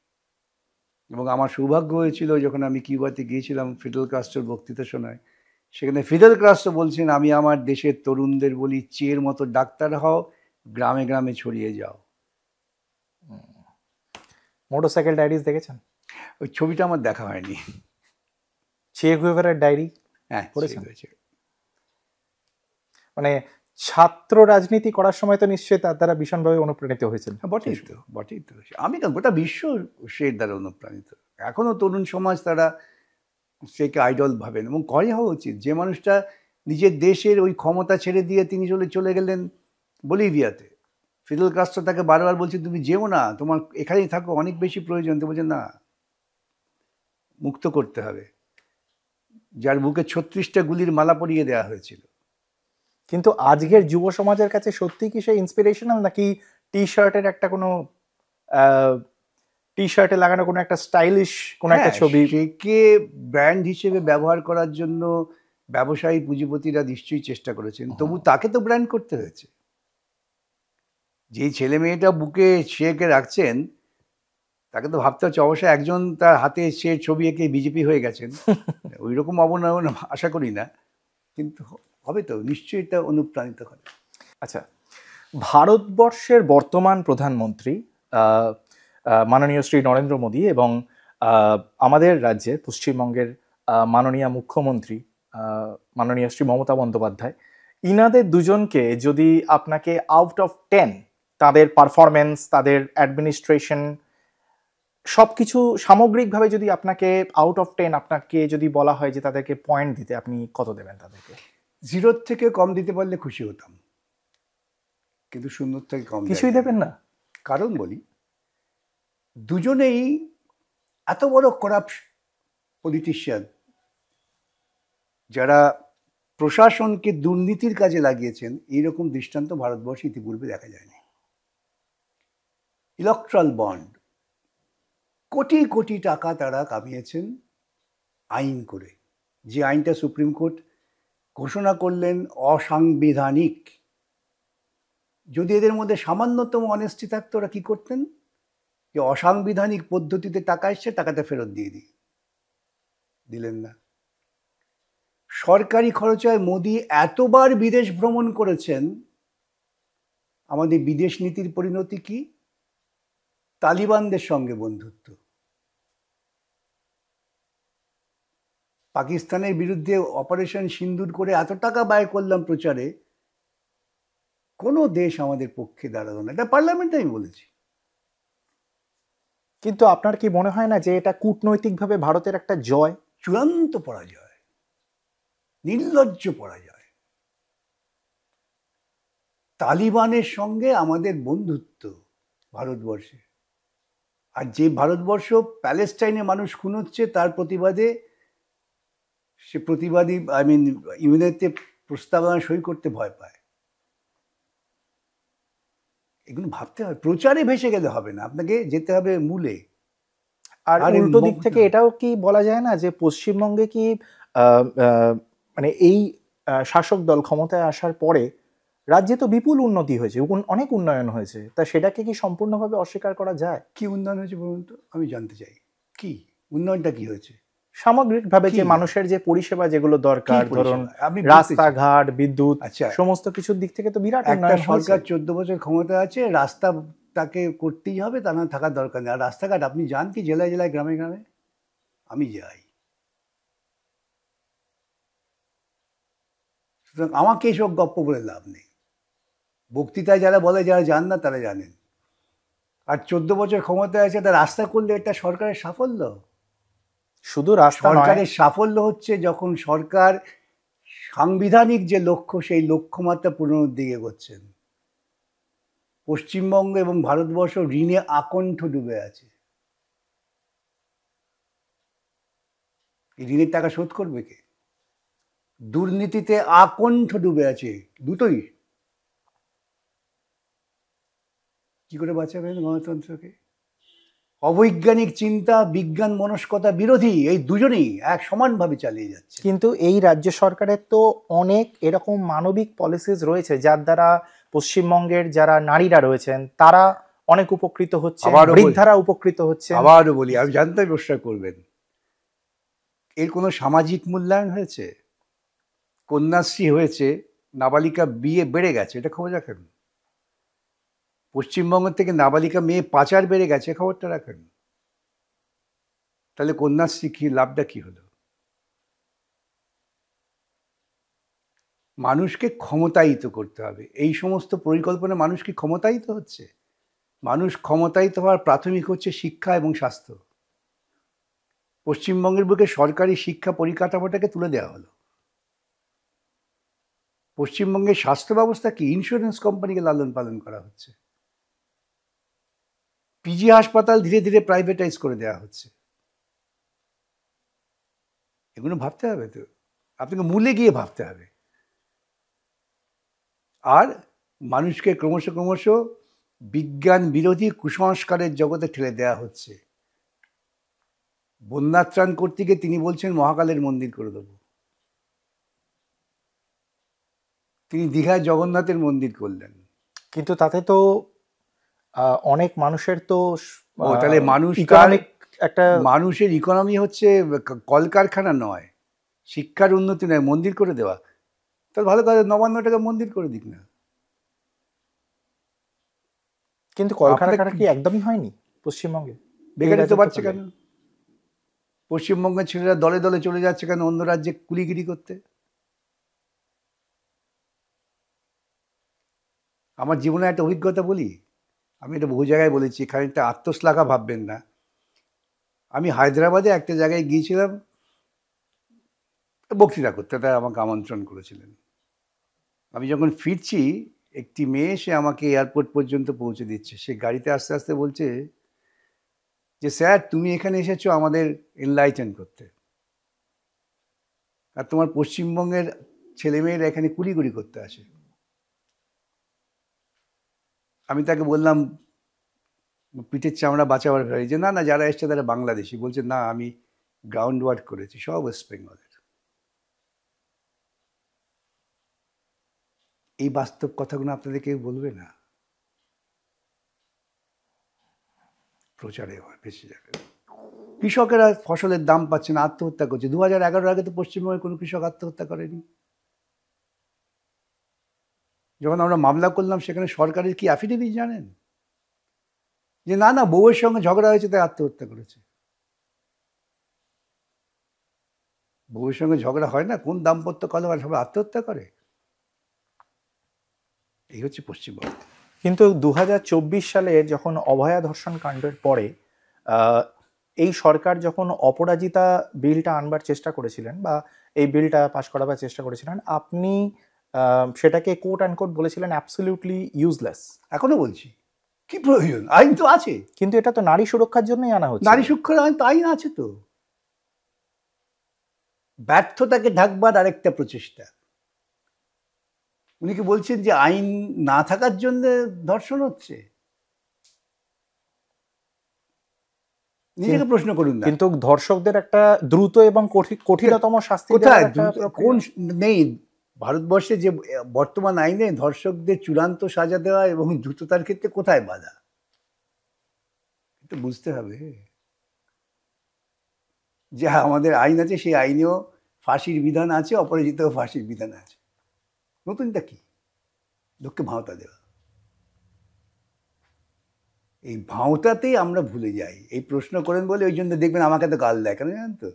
Speaker 2: এবং আমার সৌভাগ্য হয়েছিল যখন আমি কিউবাতে গিয়েছিলাম ফিডেল কাস্ট্রোর বক্তৃতা শোনায়, সেখানে ফিডেল কাস্ট্রো বলছেন, আমি আমার দেশের তরুণদের বলি, চেয়ের মতো ডাক্তার হও, গ্রামে গ্রামে ছড়িয়ে যাও।
Speaker 1: মোটরসাইকেল ডায়েরিজ দেখেছেন?
Speaker 2: ওই ছবিটা আমার দেখা হয়নি।
Speaker 1: চে গুয়েভারার ডায়েরি
Speaker 2: হ্যাঁ,
Speaker 1: পড়েছেন?
Speaker 2: হয়েছে।
Speaker 1: মানে ছাত্র রাজনীতি করার সময় তো নিশ্চয়ই তার দ্বারা ভীষণভাবে অনুপ্রাণিত হয়েছেন।
Speaker 2: বটেই তো। আমি গোটা বিশ্ব সেই দ্বারা অনুপ্রাণিত। এখনো তরুণ সমাজ তারা সেকে আইডল ভাবেন, এবং করে হওয়া উচিত। যে মানুষটা নিজের দেশের ওই ক্ষমতা ছেড়ে দিয়ে তিনি চলে গেলেন বলিভিয়াতে, ফিডেল কাস্ট্রো তাকে বারবার বলছে তুমি যেও না, তোমার এখানেই থাকো, অনেক বেশি প্রয়োজন। তো বলছে না, মুক্ত করতে হবে, যার বুকে 36টা গুলির মালা পরিয়ে দেওয়া হয়েছিল।
Speaker 1: কিন্তু আজকের যুব সমাজের কাছে সত্যি কি সে ইন্সপিরেশনাল, নাকি টি শার্টের একটা কোনো টি শার্টে লাগানো কোনো একটা স্টাইলিশ কোনো একটা ছবি।
Speaker 2: সেকে ব্র্যান্ড হিসেবে ব্যবহার করার জন্য ব্যবসায়ী পুঁজিপতিরা নিশ্চয়ই চেষ্টা করেছেন, তবু তাকে তো ব্র্যান্ড করতে হয়েছে। যেই ছেলে মেয়েটা বুকে শেকে রাখছেন তাকে তো ভাবতে হচ্ছে, অবশ্যই একজন তার হাতে সে ছবি এঁকে বিজেপি হয়ে গেছেন, ওই রকম অবনমন আশা করি না, কিন্তু হবে তো নিশ্চয়ই, এটা অনুপ্রাণিত করে।
Speaker 1: আচ্ছা, ভারতবর্ষের বর্তমান প্রধানমন্ত্রী মাননীয় শ্রী নরেন্দ্র মোদী এবং আমাদের রাজ্যের পশ্চিমবঙ্গের মাননীয় মুখ্যমন্ত্রী মাননীয় শ্রী মমতা বন্দ্যোপাধ্যায়, ইনাদের দুজনকে যদি আপনাকে আউট অফ 10 তাদের পারফরমেন্স, তাদের অ্যাডমিনিস্ট্রেশন সবকিছু সামগ্রিকভাবে যদি আপনাকে আউট অফ 10 আপনাকে যদি বলা হয় যে তাদেরকে পয়েন্ট দিতে, আপনি কত দেবেন তাদেরকে?
Speaker 2: 0 থেকে কম দিতে পারলে খুশি হতাম, কিন্তু 0 থেকে কম
Speaker 1: কিছুই দেবেন না?
Speaker 2: কারণ বলি, দুজনেই এত বড় করাপ্ট পলিটিশিয়ান, যারা প্রশাসনকে দুর্নীতির কাজে লাগিয়েছেন, এইরকম দৃষ্টান্ত ভারতবর্ষে ইতিপূর্বে দেখা যায়নি। ইলেকট্রাল বন্ড, কোটি কোটি টাকা তারা কামিয়েছেন আইন করে, যে আইনটা সুপ্রিম কোর্ট ঘোষণা করলেন অসাংবিধানিক। যদি এদের মধ্যে সামান্যতম অনেস্টি থাকতো, ওরা কি করতেন, যে অসাংবিধানিক পদ্ধতিতে টাকা এসছে, টাকাটা ফেরত দিয়ে দিলেন না। সরকারি খরচায় মোদি এতবার বিদেশ ভ্রমণ করেছেন, আমাদের বিদেশ নীতির পরিণতি কি? তালিবানদের সঙ্গে বন্ধুত্ব। পাকিস্তানের বিরুদ্ধে অপারেশন সিন্দুর করে এত টাকা ব্যয় করলাম প্রচারে, কোনো দেশ আমাদের পক্ষে দাঁড়ালো না, এটা পার্লামেন্টে আমি বলেছি।
Speaker 1: কিন্তু আপনার কি মনে হয় না যে এটা কূটনৈতিকভাবে ভারতের একটা জয়?
Speaker 2: চূড়ান্ত পরাজয়, নির্লজ্জ পরাজয়। তালিবানের সঙ্গে আমাদের বন্ধুত্ব ভারতবর্ষে, আর যে ভারতবর্ষ প্যালেস্টাইনে মানুষ খুন হচ্ছে তার প্রতিবাদে সে প্রতিবাদী ইউএনএতে প্রস্তাবনা সই করতে ভয় পায়। এগুলো ভাবতে হবে, প্রচারে ভেসে গেলে হবে না, আপনাকে যেতে হবে মূলে।
Speaker 1: আর উল্টো দিক থেকে এটাও কি বলা যায় না যে পশ্চিমবঙ্গে কি মানে এই শাসক দল ক্ষমতায় আসার পরে রাজ্যে তো বিপুল উন্নতি হয়েছে, অনেক উন্নয়ন হয়েছে, তা সেটাকে কি সম্পূর্ণভাবে অস্বীকার করা যায়?
Speaker 2: কি উন্নয়ন হয়েছে বলুন তো, আমি জানতে চাই, কি উন্নয়নটা কি হয়েছে
Speaker 1: সামগ্রিকভাবে? যে মানুষের যে পরিষেবা যেগুলো দরকার, ধরুন রাস্তাঘাট, বিদ্যুৎ, সমস্ত কিছুর দিক থেকে তো বিরাট উন্নয়ন হয়েছে।
Speaker 2: সরকার 14 বছর ক্ষমতা আছে, রাস্তা তাকে করতেই হবে, তা না থাকার দরকার নেই। আর রাস্তাঘাট আপনি যান কি জেলায় জেলায়, গ্রামে গ্রামে? আমি যাই। সুতরাং আমাকে এসব গপ্প বলে লাভ নেই। বক্তৃতায় যারা বলে, যারা জান না তারা জানেন। আর 14 বছর ক্ষমতায় আছে, তা রাস্তা করলে এটা সরকারের সাফল্য।
Speaker 1: শুধু রাস্তা নয়,
Speaker 2: সরকারের সাফল্য হচ্ছে যখন সরকার সাংবিধানিক যে লক্ষ্য, সেই লক্ষ্যমাত্রা পূরণের দিকে এগোচ্ছেন। পশ্চিমবঙ্গ এবং ভারতবর্ষ ঋণে আকণ্ঠ ডুবে আছে। এই ঋণের টাকা শোধ করবে কে? দুর্নীতিতে আকণ্ঠ ডুবে আছে, দুটোই। কি করে বাঁচাবেন গণতন্ত্রকে? অবৈজ্ঞানিক চিন্তা, বিজ্ঞান মনস্কতা বিরোধী, এই দুজনেই এক সমানভাবে চালিয়ে যাচ্ছে।
Speaker 1: কিন্তু এই রাজ্য সরকারের তো অনেক এরকম মানবিক পলিসিস রয়েছে যার দ্বারা পশ্চিমবঙ্গের যারা নারীরা রয়েছেন তারা অনেক উপকৃত হচ্ছে, বৃদ্ধারা উপকৃত হচ্ছে।
Speaker 2: আবারও বলি, আমি জানতাম প্রশ্ন করবেন, এর কোনো সামাজিক মূল্যায়ন হয়েছে? কন্যাশ্রী হয়েছে, নাবালিকা বিয়ে বেড়ে গেছে, এটা খবর রাখেন? পশ্চিমবঙ্গ থেকে নাবালিকা মেয়ে পাচার বেড়ে গেছে, খবরটা রাখেন? তাহলে কন্যাশ্রী কি লাভটা কি হলো? মানুষকে ক্ষমতায়িত করতে হবে, এই সমস্ত পরিকল্পনা মানুষ কি ক্ষমতায়িত হচ্ছে? মানুষ ক্ষমতায়িত হওয়ার প্রাথমিক হচ্ছে শিক্ষা এবং স্বাস্থ্য। পশ্চিমবঙ্গের বুকে সরকারি শিক্ষা পরিকাঠামোটাকে তুলে দেওয়া হলো। পশ্চিমবঙ্গের স্বাস্থ্য ব্যবস্থা কি? ইন্স্যুরেন্স কোম্পানিকে লালন পালন করা হচ্ছে। পিজি হাসপাতাল ধীরে ধীরে প্রাইভেটাইজ করে দেওয়া হচ্ছে। এগুলো ভাবতে হবে তো, আপনাকে মূলে গিয়ে ভাবতে হবে। আর মানুষকে ক্রমশ ক্রমশ বিজ্ঞান বিরোধী কুসংস্কারের জগতে ঠেলে দেওয়া হচ্ছে। বন্যা ত্রাণ করতে গিয়ে তিনি বলছেন মহাকালের মন্দির করে দেবো। তিনি দীঘায় জগন্নাথের মন্দির করলেন।
Speaker 1: কিন্তু তাতে তো অনেক মানুষের তো
Speaker 2: ও তাহলে মানুষ
Speaker 1: ইকোনমিক একটা
Speaker 2: মানুষের ইকোনমি হচ্ছে কলকারখানা নয়, শিক্ষার উন্নতি নয়, মন্দির করে দেওয়া। তাহলে ভালো কাজ, 59 টাকা মন্দির করে দিক না।
Speaker 1: কিন্তু কলকারখানা কি একদমই হয়নি পশ্চিমবঙ্গে?
Speaker 2: বেকারিত্ব বাড়ছে কেন? পশ্চিমবঙ্গের ছেলেরা দলে দলে চলে যাচ্ছে কেন অন্য রাজ্যে কুলিগিরি করতে? আমার জীবনে একটা অভিজ্ঞতা বলি, আমি এটা বহু জায়গায় বলেছি, খানিকটা আত্মশ্লাঘা ভাববেন না। আমি হায়দ্রাবাদে একটা জায়গায় গিয়েছিলাম বক্তৃতা করতে, তারা আমাকে আমন্ত্রণ করেছিলেন। আমি যখন ফিরছি, একটি মেয়ে সে আমাকে এয়ারপোর্ট পর্যন্ত পৌঁছে দিচ্ছে। সে গাড়িতে আস্তে আস্তে বলছে যে স্যার তুমি এখানে এসেছো আমাদের এনলাইটেন করতে, আর তোমার পশ্চিমবঙ্গের ছেলেমেয়েরা এখানে কুলিগুড়ি করতে আসে। আমি তাকে বললাম পিঠের চামড়া বাঁচাবার ভয় যে না না, যারা এসছে তারা বাংলাদেশি। বলছে না, আমি গ্রাউন্ড ওয়ার্ক করেছি, সব ওয়েস্ট বেঙ্গলের। এই বাস্তব কথাগুলো আপনাদের কেউ বলবে না, প্রচারে হয় বেশি জায়গায়। কৃষকেরা ফসলের দাম পাচ্ছে না, আত্মহত্যা করছে। 2011 আগে তো পশ্চিমবঙ্গে কোনো কৃষক আত্মহত্যা করেনি। যখন আমরা মামলা করলাম সেখানে সরকারের কি অ্যাফিডেভিট জানেন? যে না না, বউয়ের সঙ্গে ঝগড়া হয়েছে তাই আত্মহত্যা করেছে। বউয়ের সঙ্গে ঝগড়া হয় না? কোন দাম্পত্য কলহ সবাই আত্মহত্যা করে? এই হচ্ছে পশ্চিমবঙ্গ।
Speaker 1: কিন্তু 2024 সালে যখন অভয়া ধর্ষণ কাণ্ডের পরে এই সরকার যখন অপরাজিতা বিলটা আনবার চেষ্টা করেছিলেন বা এই বিলটা পাশ করাবার চেষ্টা করেছিলেন, আপনি সেটাকে কোট অ্যান্ড কোট বলেছিলেন অ্যাবসলিউটলি ইউজলেস।
Speaker 2: এখনো বলছি, কি প্রয়োজন? আইন তো আছে।
Speaker 1: কিন্তু এটা তো নারী সুরক্ষার জন্যই আনা হচ্ছে।
Speaker 2: নারী সুরক্ষার আইন তো আইন আছে তো। ব্যর্থতাকে ঢাকবার আরেকটা প্রচেষ্টা। উনি কি বলছেন যে আইন না থাকার জন্য ধর্ষণ হচ্ছে? নিজেকে প্রশ্ন করুন না।
Speaker 1: কিন্তু ধর্ষকদের একটা দ্রুত এবং কঠিনতম শাস্তি
Speaker 2: কোথায় কোন নেই? ভারতবর্ষে যে বর্তমান আইনে ধর্ষকদের চূড়ান্ত সাজা দেওয়া এবং দ্রুততার ক্ষেত্রে কোথায় বাধা? এটা বুঝতে হবে যে আমাদের আইন আছে, সেই আইনেও ফাঁসির বিধান আছে, অপরাজিতেও ফাঁসির বিধান আছে। নতুনটা কি? লোককে ভাওতা দেওয়া। এই ভাওতাতেই আমরা ভুলে যাই। এই প্রশ্ন করেন বলে ওই জন্য দেখবেন আমাকে তো গাল দেয়, কেন জানেন তো?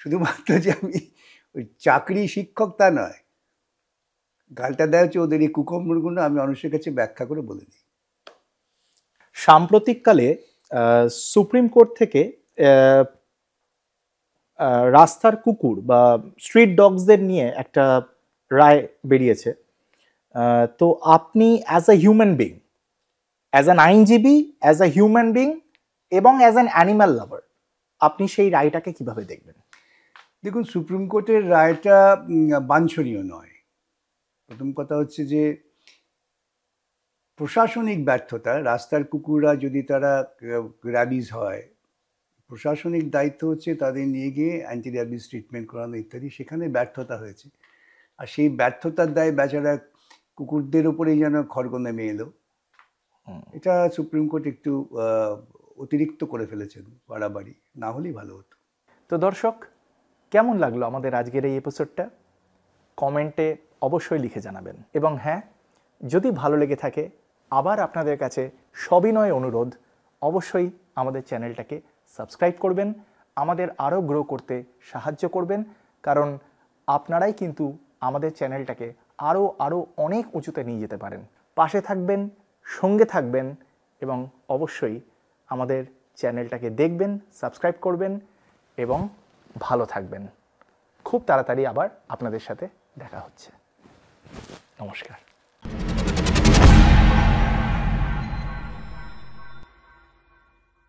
Speaker 2: শুধুমাত্র যে আমি ওই চাকরি শিক্ষক তা নয়, গালটা দেয় হচ্ছে ওদের এই কুকর্মগুলো আমি মানুষের কাছে ব্যাখ্যা করে বলে দিই।
Speaker 1: সাম্প্রতিককালে সুপ্রিম কোর্ট থেকে রাস্তার কুকুর বা স্ট্রিট ডগসদের নিয়ে একটা রায় বেরিয়েছে। তো আপনি as a human being, as an আইনজীবী, অ্যাজ আ হিউম্যান বিং এবং অ্যাজ অ্যান অ্যানিম্যাল লাভার, আপনি সেই রায়টাকে কিভাবে দেখবেন?
Speaker 2: দেখুন, সুপ্রিম কোর্টের রায়টা বাঞ্ছনীয় নয়। প্রথম কথা হচ্ছে যে প্রশাসনিক ব্যর্থতা। রাস্তার কুকুররা যদি তারা র্যাবিজ হয়, প্রশাসনিক দায়িত্ব হচ্ছে তাদের নিয়ে গিয়ে অ্যান্টি র্যাবিজ ট্রিটমেন্ট করানো ইত্যাদি। সেখানে ব্যর্থতা হয়েছে, আর সেই ব্যর্থতার দায় বেচারা কুকুরদের ওপরেই যেন খড়গ নেমে এলো। এটা সুপ্রিম কোর্ট একটু অতিরিক্ত করে ফেলেছেন, বাড়াবাড়ি। না হলেই ভালো হতো।
Speaker 1: তো দর্শক, কেমন লাগলো আমাদের আজকের এই এপিসোডটা? কমেন্টে অবশ্যই লিখে জানাবেন। এবং হ্যাঁ, যদি ভালো লেগে থাকে, আবার আপনাদের কাছে সবিনয় অনুরোধ, অবশ্যই আমাদের চ্যানেলটাকে সাবস্ক্রাইব করবেন, আমাদের আরও গ্রো করতে সাহায্য করবেন। কারণ আপনারাই কিন্তু আমাদের চ্যানেলটাকে আরও অনেক উঁচুতে নিয়ে যেতে পারেন। পাশে থাকবেন, সঙ্গে থাকবেন এবং অবশ্যই আমাদের চ্যানেলটাকে দেখবেন, সাবস্ক্রাইব করবেন এবং ভালো থাকবেন। খুব তাড়াতাড়ি আবার আপনাদের সাথে দেখা হচ্ছে। নমস্কার।